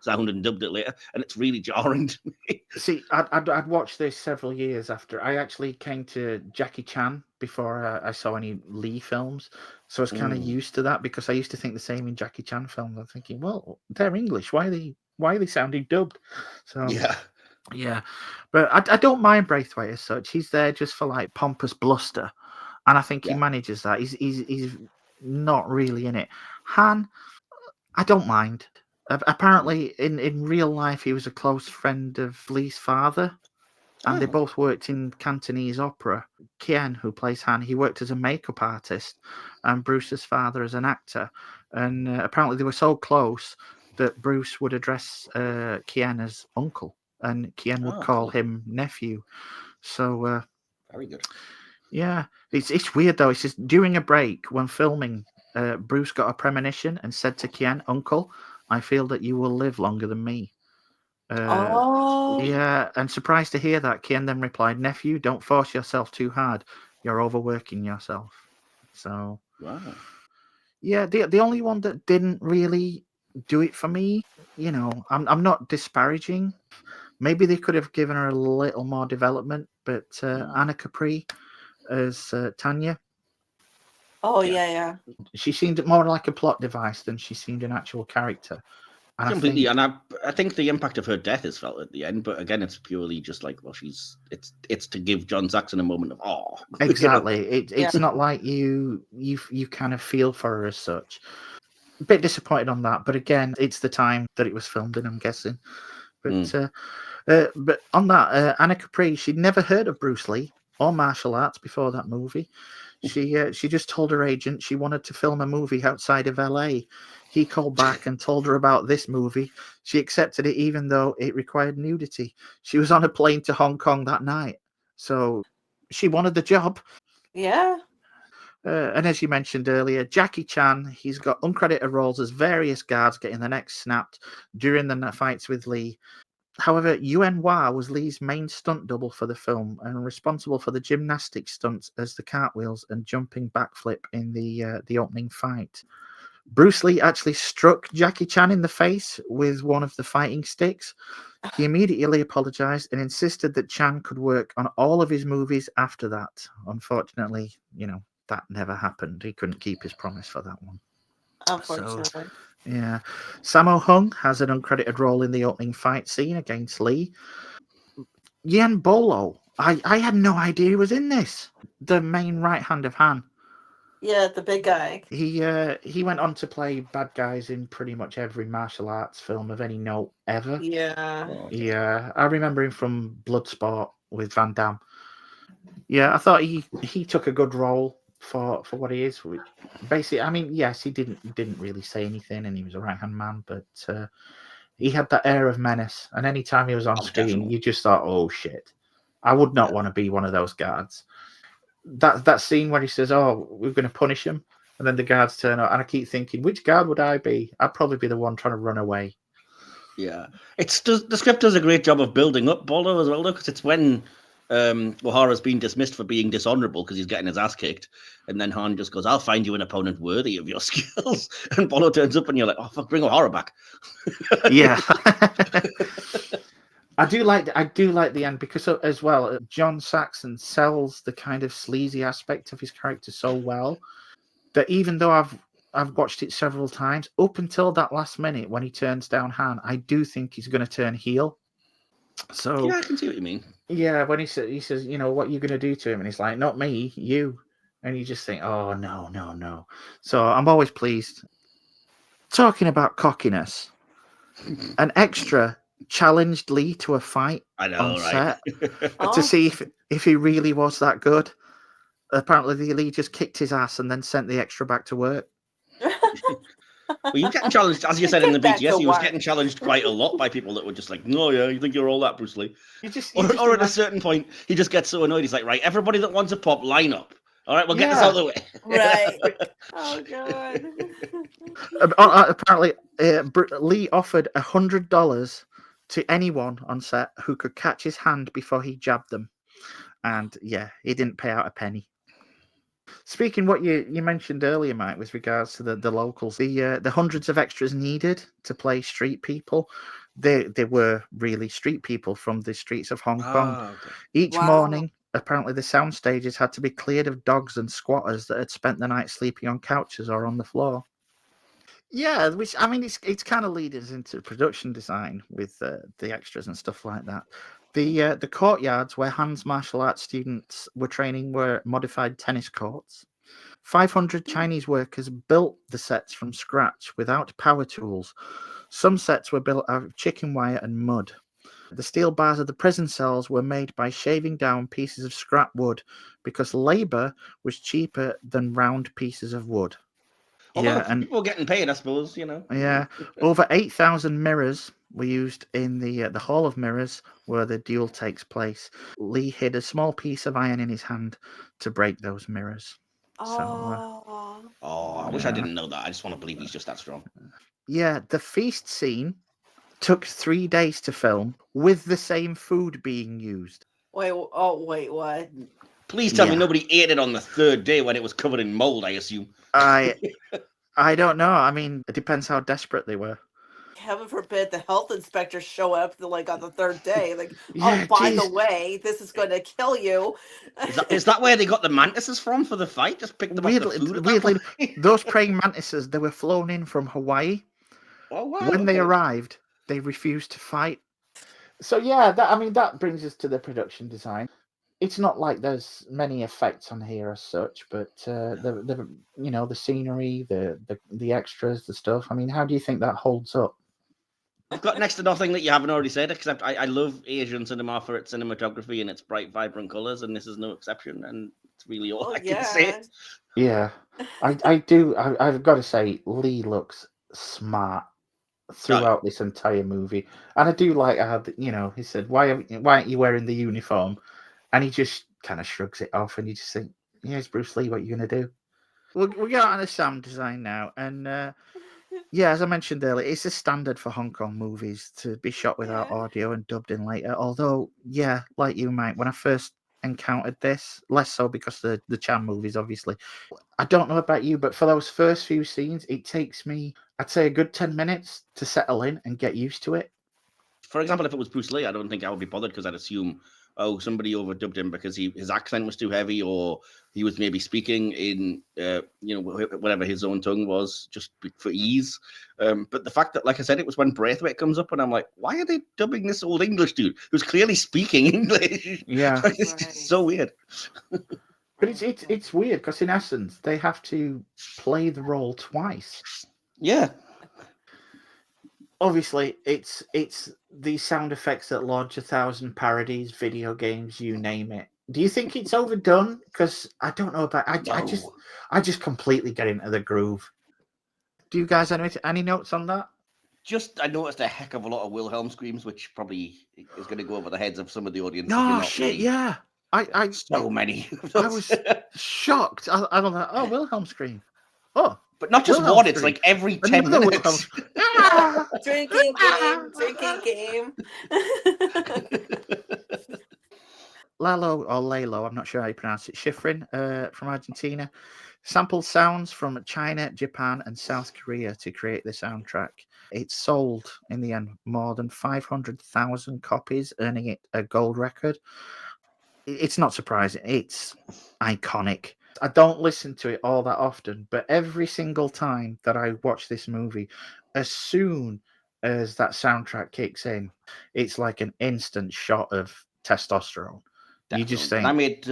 sound and dubbed it later, and it's really jarring to me. See, I'd watched this several years after. I actually came to Jackie Chan before I saw any Lee films, so I was kind of used to that, because I used to think the same in Jackie Chan films. I'm thinking, well, they're English. Why are they sounding dubbed? So yeah, but I don't mind Braithwaite as such. He's there just for like pompous bluster, and I think he manages that. He's not really in it. Han, I don't mind. Apparently, in real life, he was a close friend of Lee's father, and they both worked in Cantonese opera. Kien, who plays Han, he worked as a makeup artist, and Bruce's father as an actor. And apparently, they were so close that Bruce would address Kien as uncle, and Kien would call him nephew. So very good. Yeah, it's weird though. It's just during a break when filming, Bruce got a premonition and said to Kien, "Uncle, I feel that you will live longer than me." Yeah, and surprised to hear that, Kien then replied, "Nephew, don't force yourself too hard. You're overworking yourself." So, yeah, the only one that didn't really do it for me, I'm not disparaging. Maybe they could have given her a little more development, but Anna Capri as Tanya. Oh, yeah. She seemed more like a plot device than she seemed an actual character. And completely, and I think the impact of her death is felt at the end. But again, it's purely just like, well, it's to give John Saxon a moment of awe. Exactly. It's not like you kind of feel for her as such. A bit disappointed on that, but again, it's the time that it was filmed in, I'm guessing. But on that, Anna Capri, she'd never heard of Bruce Lee or martial arts before that movie. She just told her agent she wanted to film a movie outside of LA. He called back and told her about this movie. She accepted it even though it required nudity. She was on a plane to Hong Kong that night. So she wanted the job. Yeah. And as you mentioned earlier, Jackie Chan, he's got uncredited roles as various guards getting their necks snapped during the fights with Lee. However, Yuen Wah was Lee's main stunt double for the film and responsible for the gymnastic stunts as the cartwheels and jumping backflip in the opening fight. Bruce Lee actually struck Jackie Chan in the face with one of the fighting sticks. He immediately apologized and insisted that Chan could work on all of his movies after that. Unfortunately, that never happened. He couldn't keep his promise for that one. Unfortunately. So, yeah. Sammo Hung has an uncredited role in the opening fight scene against Lee. Yen Bolo, I had no idea he was in this. The main right hand of Han. Yeah, the big guy. He went on to play bad guys in pretty much every martial arts film of any note ever. Yeah. Yeah, I remember him from Bloodsport with Van Damme. Yeah, I thought he took a good role for what he is. Basically, I mean, yes, he didn't really say anything, and he was a right hand man, but he had that air of menace. And any time he was on screen, definitely. you just thought, "Oh shit, I would not want to be one of those guards." That scene where he says, "Oh, we're going to punish him," and then the guards turn up, and I keep thinking, which guard would I be? I'd probably be the one trying to run away. Yeah, the script does a great job of building up Baldo as well, though, because it's when O'Hara's been dismissed for being dishonorable because he's getting his ass kicked, and then Han just goes, "I'll find you an opponent worthy of your skills," and Baldo turns up, and you're like, "Oh fuck, bring O'Hara back." Yeah. I do like the end because as well, John Saxon sells the kind of sleazy aspect of his character so well that even though I've watched it several times, up until that last minute when he turns down Han, I do think he's going to turn heel. So Yeah, I can see what you mean. yeah, when he says, you know, what are you going to do to him? And he's like, not me, you. And you just think, oh, no. So I'm always pleased. Talking about cockiness, an extra challenged Lee to a fight on set to see if he really was that good. Apparently, the Lee just kicked his ass and then sent the extra back to work. Well, you were getting challenged, as you said in the BTS, he was getting challenged quite a lot by people that were just like, "No, yeah, you think you're all that, Bruce Lee?" Or at a certain point, he just gets so annoyed, he's like, "Right, everybody that wants a pop, line up. All right, we'll get this out of the way." Right. Oh god. Apparently, Lee offered $100 to anyone on set who could catch his hand before he jabbed them, and yeah, he didn't pay out a penny. Speaking what you mentioned earlier, Mike, with regards to the locals, the hundreds of extras needed to play street people, they were really street people from the streets of Hong Kong. Okay. Each morning, apparently, the sound stages had to be cleared of dogs and squatters that had spent the night sleeping on couches or on the floor. Yeah, which I mean, it's kind of leading us into production design with the extras and stuff like that. The courtyards where Han's martial arts students were training were modified tennis courts. 500 Chinese workers built the sets from scratch without power tools. Some sets were built out of chicken wire and mud. The steel bars of the prison cells were made by shaving down pieces of scrap wood because labor was cheaper than round pieces of wood. Although Yeah, and people were getting paid, I suppose, you know. yeah, over 8,000 mirrors were used in the Hall of Mirrors where the duel takes place. Lee hid a small piece of iron in his hand to break those mirrors. Oh. I wish I didn't know that. I just want to believe he's just that strong. Yeah, the feast scene took 3 days to film with the same food being used. Wait, what? Please tell me nobody ate it on the third day when it was covered in mold, I assume. I don't know. I mean, it depends how desperate they were. Heaven forbid the health inspectors show up like on the third day. Like, oh, by the way, this is going to kill you. Is that where they got the mantises from for the fight? Just picked them off the food. Weirdly, those praying mantises, they were flown in from Hawaii. Oh wow! When they arrived, they refused to fight. So yeah, that brings us to the production design. It's not like there's many effects on here as such, but the scenery, the extras, the stuff. I mean, how do you think that holds up? I've got next to nothing that you haven't already said, except I love Asian cinema for its cinematography and its bright, vibrant colors, and this is no exception. And it's really all I can say. Yeah, I do. I've got to say, Lee looks smart throughout this entire movie, and I do like how he said, "Why aren't you wearing the uniform?" And he just kind of shrugs it off, and you just think, "Yeah, it's Bruce Lee. What are you gonna do?" We'll get on to sound design now, and yeah, as I mentioned earlier, it's a standard for Hong Kong movies to be shot without audio and dubbed in later. Although, yeah, like you, Mike, when I first encountered this, less so because the Chan movies, obviously. I don't know about you, but for those first few scenes, it takes me, I'd say, a good 10 minutes to settle in and get used to it. For example, if it was Bruce Lee, I don't think I would be bothered because I'd assume, somebody overdubbed him because his accent was too heavy, or he was maybe speaking in, whatever his own tongue was, just for ease. But the fact that, like I said, it was when Braithwaite comes up, and I'm like, why are they dubbing this old English dude who's clearly speaking English? Yeah, it's just so weird. But it's weird because in essence they have to play the role twice. Yeah. Obviously, it's the sound effects that launch 1,000 parodies, video games, you name it. Do you think it's overdone? Because I don't know about. I just completely get into the groove. Do you guys have any notes on that? I noticed a heck of a lot of Wilhelm screams, which probably is going to go over the heads of some of the audience. No shit, yeah. So many. I was shocked. I was like, oh, Wilhelm scream. Oh, but not just Wilhelm one. It's scream. like every 10 minutes. Drinking game. Lalo or Lalo, I'm not sure how you pronounce it. Schifrin from Argentina sampled sounds from China, Japan, and South Korea to create the soundtrack. It sold in the end more than 500,000 copies, earning it a gold record. It's not surprising. It's iconic. I don't listen to it all that often, but every single time that I watch this movie, as soon as that soundtrack kicks in, it's like an instant shot of testosterone. Definitely. You just think. I made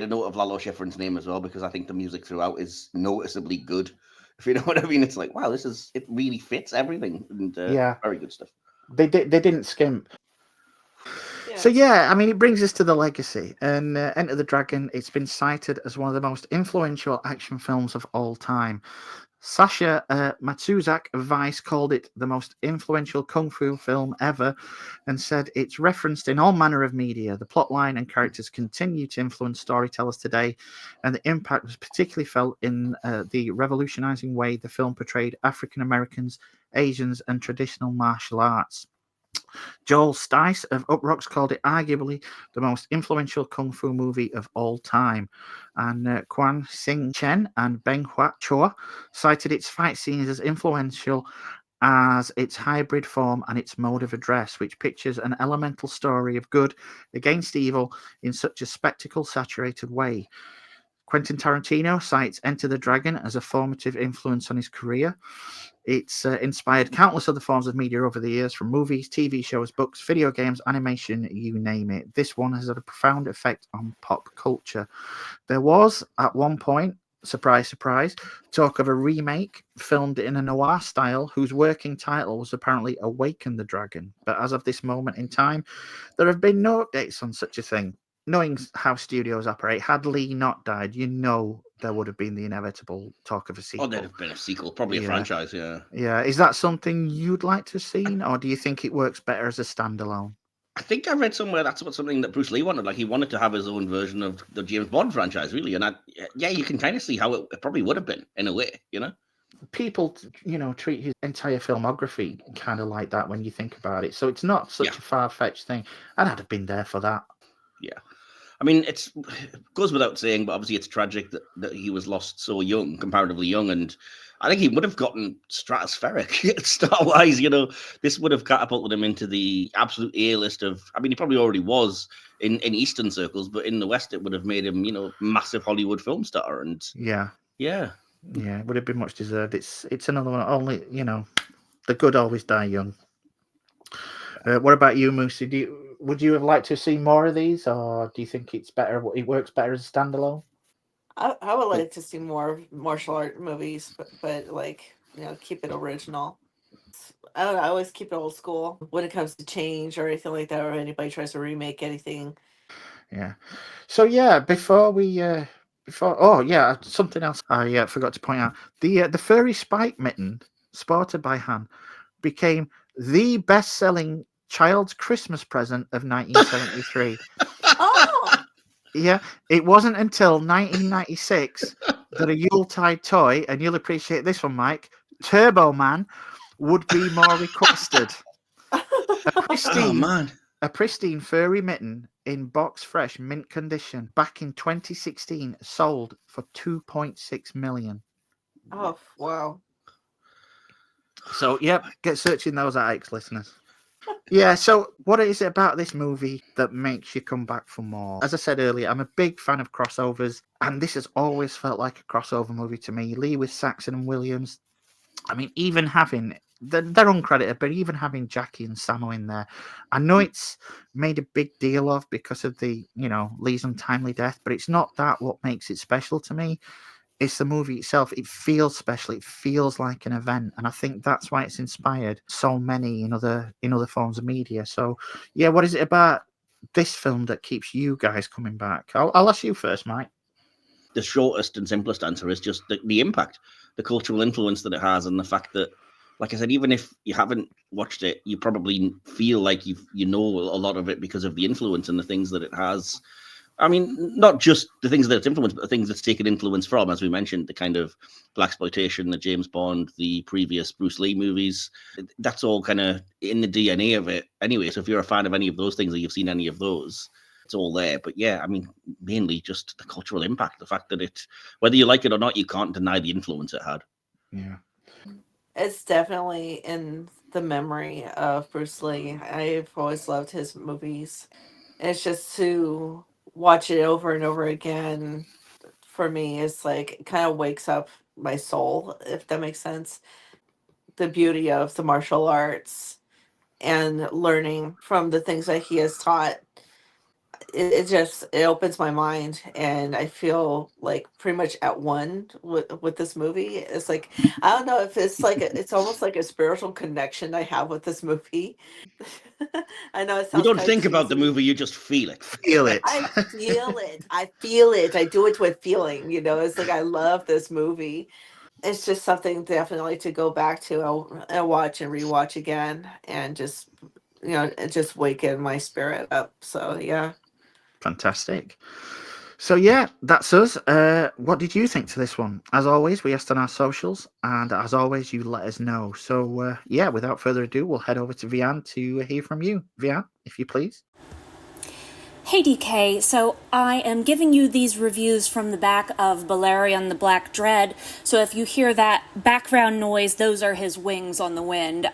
a note of Lalo Schifrin's name as well, because I think the music throughout is noticeably good. If you know what I mean, it's like, wow, it really fits everything, and very good stuff. They didn't skimp. Yeah. So yeah, I mean, it brings us to the legacy, and Enter the Dragon. It's been cited as one of the most influential action films of all time. Sasha Matsuzak of Vice called it the most influential kung fu film ever, and said it's referenced in all manner of media. The plotline and characters continue to influence storytellers today, and the impact was particularly felt in the revolutionizing way the film portrayed African Americans, Asians, and traditional martial arts. Joel Stice of Uprocks called it arguably the most influential kung fu movie of all time. And Quan Sing Chen and Beng Hua Chua cited its fight scenes as influential as its hybrid form and its mode of address, which pictures an elemental story of good against evil in such a spectacle-saturated way. Quentin Tarantino cites Enter the Dragon as a formative influence on his career. It's inspired countless other forms of media over the years, from movies, TV shows, books, video games, animation, you name it. This one has had a profound effect on pop culture. There was, at one point, surprise, surprise, talk of a remake filmed in a noir style whose working title was apparently Awaken the Dragon. But as of this moment in time, there have been no updates on such a thing. Knowing how studios operate, had Lee not died, there would have been the inevitable talk of a sequel. Oh, there'd have been a sequel, probably a franchise, yeah. Yeah, is that something you'd like to see, or do you think it works better as a standalone? I think I read somewhere that's something that Bruce Lee wanted. Like, he wanted to have his own version of the James Bond franchise, really. And you can kind of see how it probably would have been, in a way, you know? People, treat his entire filmography kind of like that when you think about it. So it's not such a far-fetched thing. And I'd have been there for that. Yeah. I mean, it goes without saying, but obviously it's tragic that he was lost so young, comparatively young, and I think he would have gotten stratospheric star-wise. This would have catapulted him into the absolute A-list of. I mean, he probably already was in Eastern circles, but in the West, it would have made him, massive Hollywood film star. And yeah, it would have been much deserved. It's another one. Only the good always die young. What about you, Moosey? Would you have liked to see more of these, or do you think it's better? It works better as a standalone? I would like to see more martial art movies, but keep it original. I don't know. I always keep it old school when it comes to change or anything like that, or anybody tries to remake anything. Yeah. So something else I forgot to point out: the furry spike mitten sported by Han became the best-selling child's Christmas present of 1973. Oh! Yeah, it wasn't until 1996 that a Yuletide toy, and you'll appreciate this one, Mike, Turbo Man, would be more requested. A pristine furry mitten in box fresh mint condition back in 2016 sold for $2.6 million. Oh, wow. So, get searching those out, listeners. Yeah, so what is it about this movie that makes you come back for more? As I said earlier, I'm a big fan of crossovers, and this has always felt like a crossover movie to me. Lee with Saxon and Williams. I mean, even having, they're uncredited, but even having Jackie and Samo in there. I know it's made a big deal of because of the, Lee's untimely death, but it's not that what makes it special to me. It's the movie itself. It feels special. It feels like an event, and I think that's why it's inspired so many in other forms of media. So, what is it about this film that keeps you guys coming back? I'll ask you first, Mike. The shortest and simplest answer is just the impact, the cultural influence that it has, and the fact that, like I said, even if you haven't watched it, you probably feel like you know a lot of it because of the influence and the things that it has. I mean, not just the things that it's influenced, but the things it's taken influence from, as we mentioned, the kind of blaxploitation, the James Bond, the previous Bruce Lee movies. That's all kind of in the DNA of it anyway. So if you're a fan of any of those things or you've seen any of those, it's all there. But yeah, I mean, mainly just the cultural impact, the fact that it, whether you like it or not, you can't deny the influence it had. Yeah. It's definitely in the memory of Bruce Lee. I've always loved his movies. It's just to watch it over and over again for me is like it kind of wakes up my soul, if that makes sense. The beauty of the martial arts and learning from the things that he has taught. It just it opens my mind and I feel like pretty much at one with this movie. It's like I don't know if it's like it's almost like a spiritual connection I have with this movie. I know it You sounds don't kind of think about the cheesy. movie, you just feel it. Feel it. I feel it. I feel it. I do it with feeling, you know. It's like I love this movie. It's just something definitely to go back to and watch and rewatch again and just it just waken my spirit up. So yeah. Fantastic. So yeah, that's us. What did you think to this one? As always, we asked on our socials, and as always, you let us know. So yeah, without further ado, we'll head over to Vian to hear from you. Vian, if you please. Hey DK, so I am giving you these reviews from the back of Balerion the Black Dread, so if you hear that background noise, those are his wings on the wind.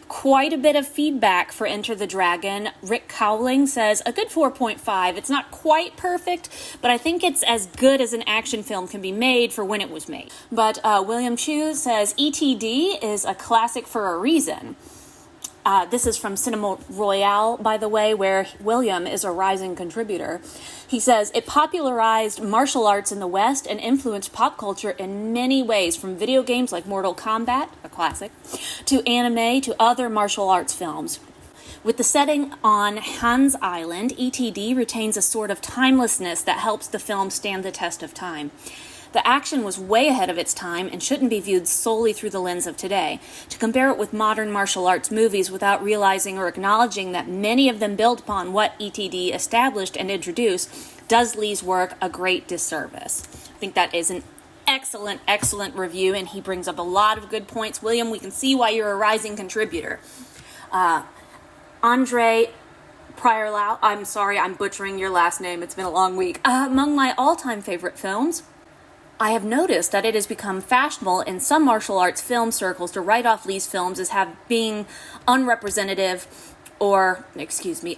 Quite a bit of feedback for Enter the Dragon. Rick Cowling says, a good 4.5. It's not quite perfect, but I think it's as good as an action film can be made for when it was made. But William Chu says, ETD is a classic for a reason. This is from Cinema Royale, by the way, where William is a rising contributor. He says, it popularized martial arts in the West and influenced pop culture in many ways, from video games like Mortal Kombat, a classic, to anime, to other martial arts films. With the setting on Hans Island, ETD retains a sort of timelessness that helps the film stand the test of time. The action was way ahead of its time and shouldn't be viewed solely through the lens of today. To compare it with modern martial arts movies without realizing or acknowledging that many of them build upon what ETD established and introduced does Lee's work a great disservice. I think that is an excellent, excellent review, and he brings up a lot of good points. William, we can see why you're a rising contributor. Andre Pryorlau, I'm sorry, I'm butchering your last name. It's been a long week. Among my all-time favorite films, I have noticed that it has become fashionable in some martial arts film circles to write off Lee's films as being unrepresentative or,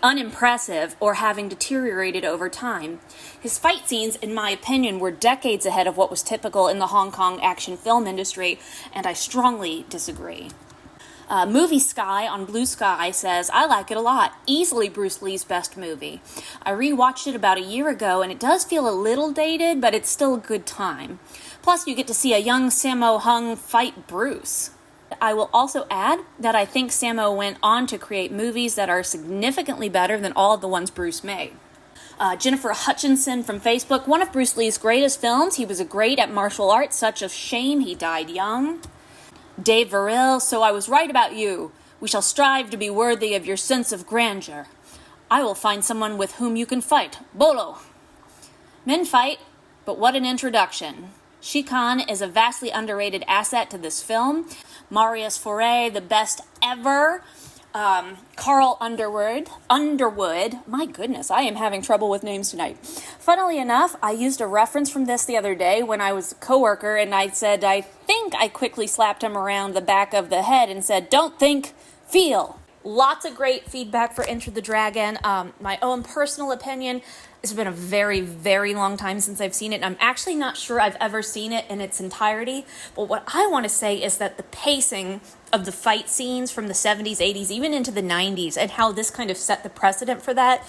unimpressive or having deteriorated over time. His fight scenes, in my opinion, were decades ahead of what was typical in the Hong Kong action film industry, and I strongly disagree. Movie Sky on Blue Sky says, I like it a lot. Easily Bruce Lee's best movie. I rewatched it about a year ago, and it does feel a little dated, but it's still a good time. Plus, you get to see a young Sammo Hung fight Bruce. I will also add that I think Sammo went on to create movies that are significantly better than all of the ones Bruce made. Jennifer Hutchinson from Facebook, one of Bruce Lee's greatest films. He was great at martial arts, such a shame he died young. Dave Verrill, so I was right about you. We shall strive to be worthy of your sense of grandeur. I will find someone with whom you can fight. Bolo. Men fight, but what an introduction. Shikan is a vastly underrated asset to this film. Marius Foray, the best ever. Carl Underwood, my goodness, I am having trouble with names tonight. Funnily enough, I used a reference from this the other day when I was a coworker, and I said, I think I quickly slapped him around the back of the head and said, don't think, feel. Lots of great feedback for Enter the Dragon. My own personal opinion, it's been a very, very long time since I've seen it, and I'm actually not sure I've ever seen it in its entirety, but what I want to say is that the pacing of the fight scenes from the 70s, 80s, even into the 90s, and how this kind of set the precedent for that,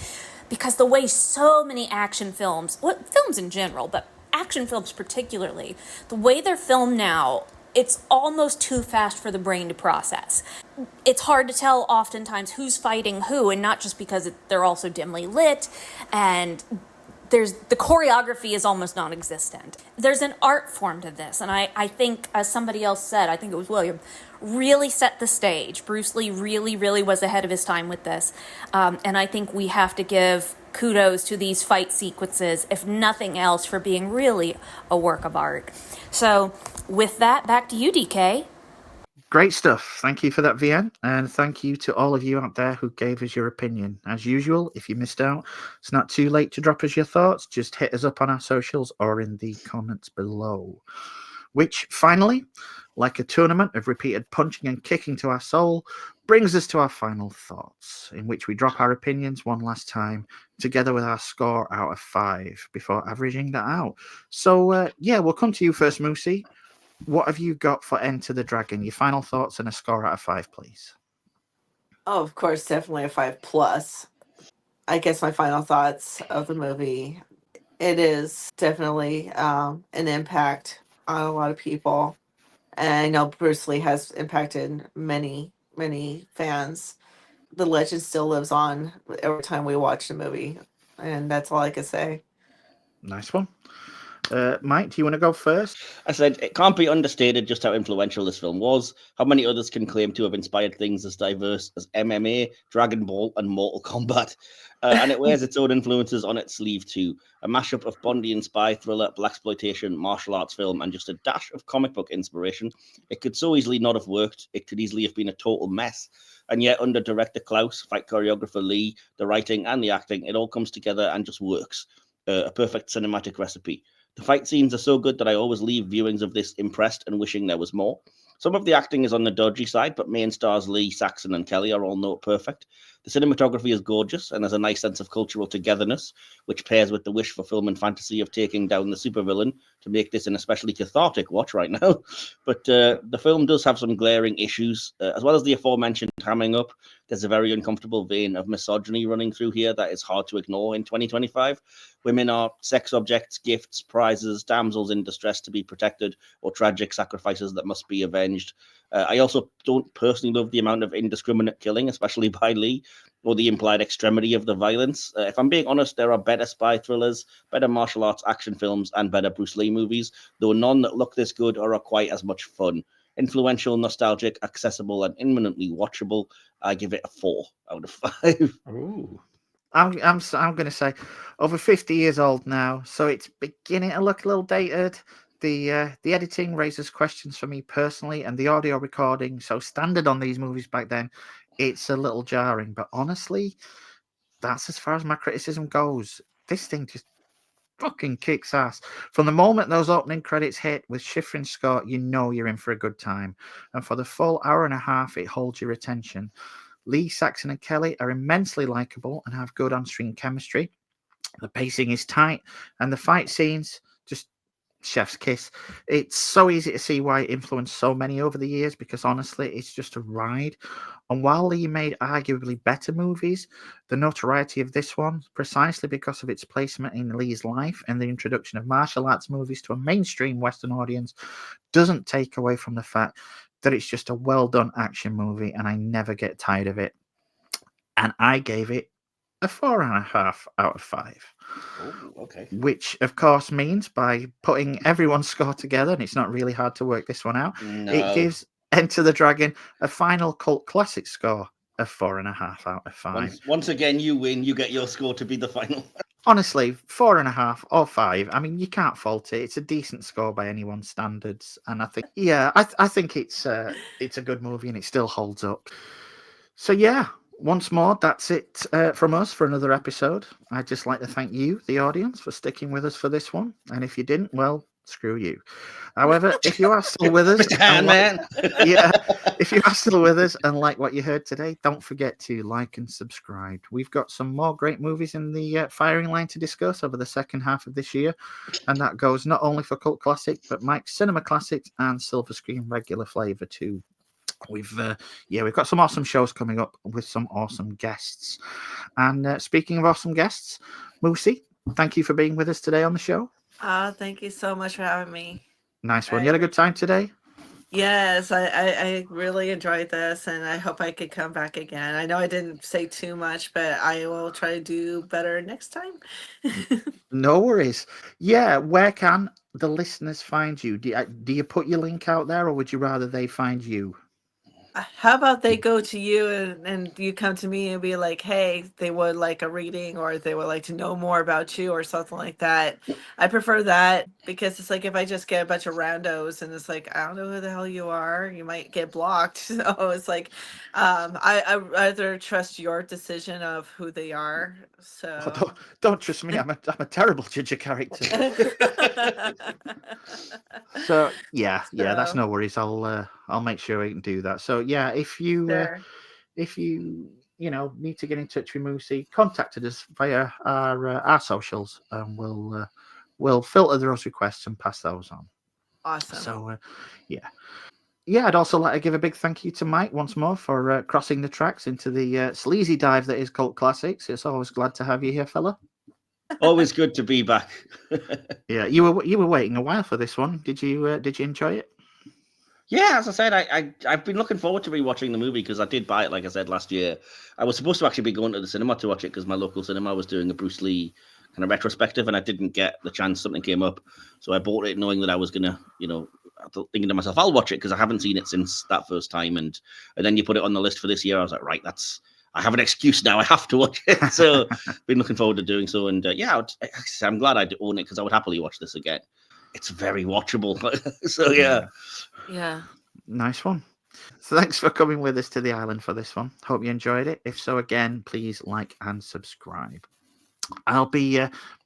because the way so many action films, films in general, but action films particularly, the way they're filmed now it's almost too fast for the brain to process. It's hard to tell oftentimes who's fighting who, and not just because they're also dimly lit, and the choreography is almost non-existent. There's an art form to this, and I think, as somebody else said, I think it was William, really set the stage. Bruce Lee really, really was ahead of his time with this, and I think we have to give kudos to these fight sequences, if nothing else, for being really a work of art. So with that, back to you, DK. Great stuff. Thank you for that, VN. And thank you to all of you out there who gave us your opinion. As usual, if you missed out, it's not too late to drop us your thoughts. Just hit us up on our socials or in the comments below. Which, finally, like a tournament of repeated punching and kicking to our soul, brings us to our final thoughts, in which we drop our opinions one last time, together with our score out of 5, before averaging that out. So, we'll come to you first, Moosey. What have you got for Enter the Dragon? Your final thoughts and a score out of 5, please. Oh, of course, definitely a 5+. I guess my final thoughts of the movie. It is definitely an impact on a lot of people. And I know Bruce Lee has impacted many, many fans. The legend still lives on every time we watch the movie. And that's all I can say. Nice one. Mike, do you want to go first? I said it can't be understated just how influential this film was. How many others can claim to have inspired things as diverse as MMA, Dragon Ball, and Mortal Kombat? And it wears its own influences on its sleeve too. A mashup of Bondian spy thriller, blaxploitation, martial arts film, and just a dash of comic book inspiration. It could so easily not have worked. It could easily have been a total mess. And yet, under director Klaus, fight choreographer Lee, the writing and the acting, it all comes together and just works. A perfect cinematic recipe. The fight scenes are so good that I always leave viewings of this impressed and wishing there was more. Some of the acting is on the dodgy side, but main stars Lee, Saxon, and Kelly are all note perfect. The cinematography is gorgeous, and there's a nice sense of cultural togetherness, which pairs with the wish for film and fantasy of taking down the supervillain to make this an especially cathartic watch right now. But the film does have some glaring issues, as well as the aforementioned hamming up. There's a very uncomfortable vein of misogyny running through here that is hard to ignore in 2025. Women are sex objects, gifts, prizes, damsels in distress to be protected, or tragic sacrifices that must be avenged. I also don't personally love the amount of indiscriminate killing, especially by Lee, or the implied extremity of the violence. If I'm being honest, there are better spy thrillers, better martial arts action films, and better Bruce Lee movies, though none that look this good or are quite as much fun. Influential, nostalgic, accessible, and imminently watchable. I give it a 4 out of 5. Ooh. I'm going to say over 50 years old now, so it's beginning to look a little dated. The editing raises questions for me personally, and the audio recording, so standard on these movies back then, it's a little jarring. But honestly, that's as far as my criticism goes. This thing just fucking kicks ass. From the moment those opening credits hit with Schifrin score, you know you're in for a good time. And for the full hour and a half, it holds your attention. Lee, Saxon, and Kelly are immensely likable and have good on-screen chemistry. The pacing is tight, and the fight scenes just chef's kiss. It's so easy to see why it influenced so many over the years, because honestly, it's just a ride. And while Lee made arguably better movies, the notoriety of this one, precisely because of its placement in Lee's life and the introduction of martial arts movies to a mainstream Western audience, doesn't take away from the fact that it's just a well-done action movie, and I never get tired of it. And I gave it a 4.5 out of 5. Oh, okay. Which, of course, means by putting everyone's score together, and it's not really hard to work this one out, it gives Enter the Dragon a final cult classic score of 4.5 out of 5. Once again, you win. You get your score to be the final. Honestly, 4.5 or 5. I mean, you can't fault it. It's a decent score by anyone's standards, and I think, I think it's a good movie, and it still holds up. So yeah. Once more, that's it from us for another episode. I'd just like to thank you, the audience, for sticking with us for this one. And if you didn't, well, screw you. However, if you are still with us, if you are still with us and like what you heard today, don't forget to like and subscribe. We've got some more great movies in the firing line to discuss over the second half of this year, and that goes not only for Cult Classic, but Mike's Cinema Classics and Silver Screen regular flavour too. We've got some awesome shows coming up with some awesome guests. And speaking of awesome guests, Moosey, thank you for being with us today on the show. Thank you so much for having me. Nice one. You had a good time today? Yes, I really enjoyed this, and I hope I could come back again. I know I didn't say too much, but I will try to do better next time. No worries. Yeah, where can the listeners find you? Do you put your link out there, or would you rather they find you? How about they go to you and you come to me and be like, hey, they would like a reading or they would like to know more about you or something like that. I prefer that because it's like if I just get a bunch of randos and it's like, I don't know who the hell you are, you might get blocked. So it's like, I rather trust your decision of who they are. Oh, So. don't trust me. I'm a terrible judge of character. So yeah, that's So, no worries. I'll make sure we can do that. So yeah, there. if you know need to get in touch with Moosey, contacted us via our socials, and we'll filter those requests and pass those on. Awesome. So yeah. Yeah, I'd also like to give a big thank you to Mike once more for crossing the tracks into the sleazy dive that is Cult Classics. It's always glad to have you here, fella. Always good to be back. Yeah, you were waiting a while for this one. Did you enjoy it? Yeah, as I said, I've been looking forward to rewatching the movie because I did buy it, like I said, last year. I was supposed to actually be going to the cinema to watch it because my local cinema was doing a Bruce Lee kind of retrospective, and I didn't get the chance. Something came up, so I bought it knowing that I was gonna, thinking to myself, I'll watch it because I haven't seen it since that first time. And then you put it on the list for this year. I was like, right, I have an excuse now. I have to watch it. So been looking forward to doing so. And I'm glad I own it because I would happily watch this again. It's very watchable. So yeah. Yeah. Nice one. So thanks for coming with us to the island for this one. Hope you enjoyed it. If so, again, please like and subscribe. I'll be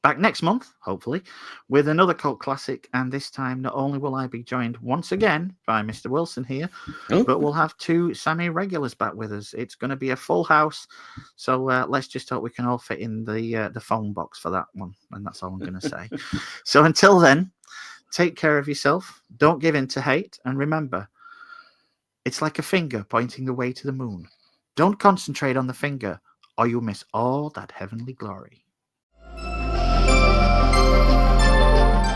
back next month, hopefully, with another cult classic. And this time, not only will I be joined once again by Mr. Wilson here, but we'll have two semi-regulars back with us. It's going to be a full house. So let's just hope we can all fit in the phone box for that one. And that's all I'm going to say. So until then, take care of yourself. Don't give in to hate. And remember, it's like a finger pointing the way to the moon. Don't concentrate on the finger, or you'll miss all that heavenly glory.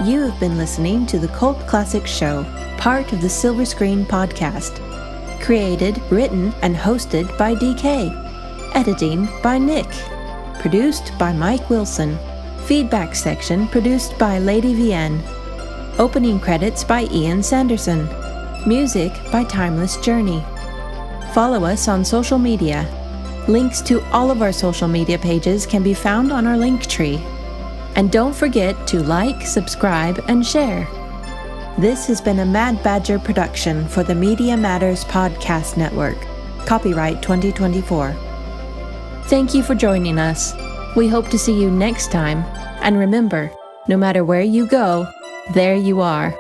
You have been listening to the Cult Classic Show, part of the Silver Screen Podcast. Created, written, and hosted by DK. Editing by Nick. Produced by Mike Wilson. Feedback section produced by Lady VN. Opening credits by Ian Sanderson. Music by Timeless Journey. Follow us on social media. Links to all of our social media pages can be found on our link tree. And don't forget to like, subscribe, and share. This has been a Mad Badger production for the Media Matters Podcast Network. Copyright 2024. Thank you for joining us. We hope to see you next time. And remember, no matter where you go, there you are.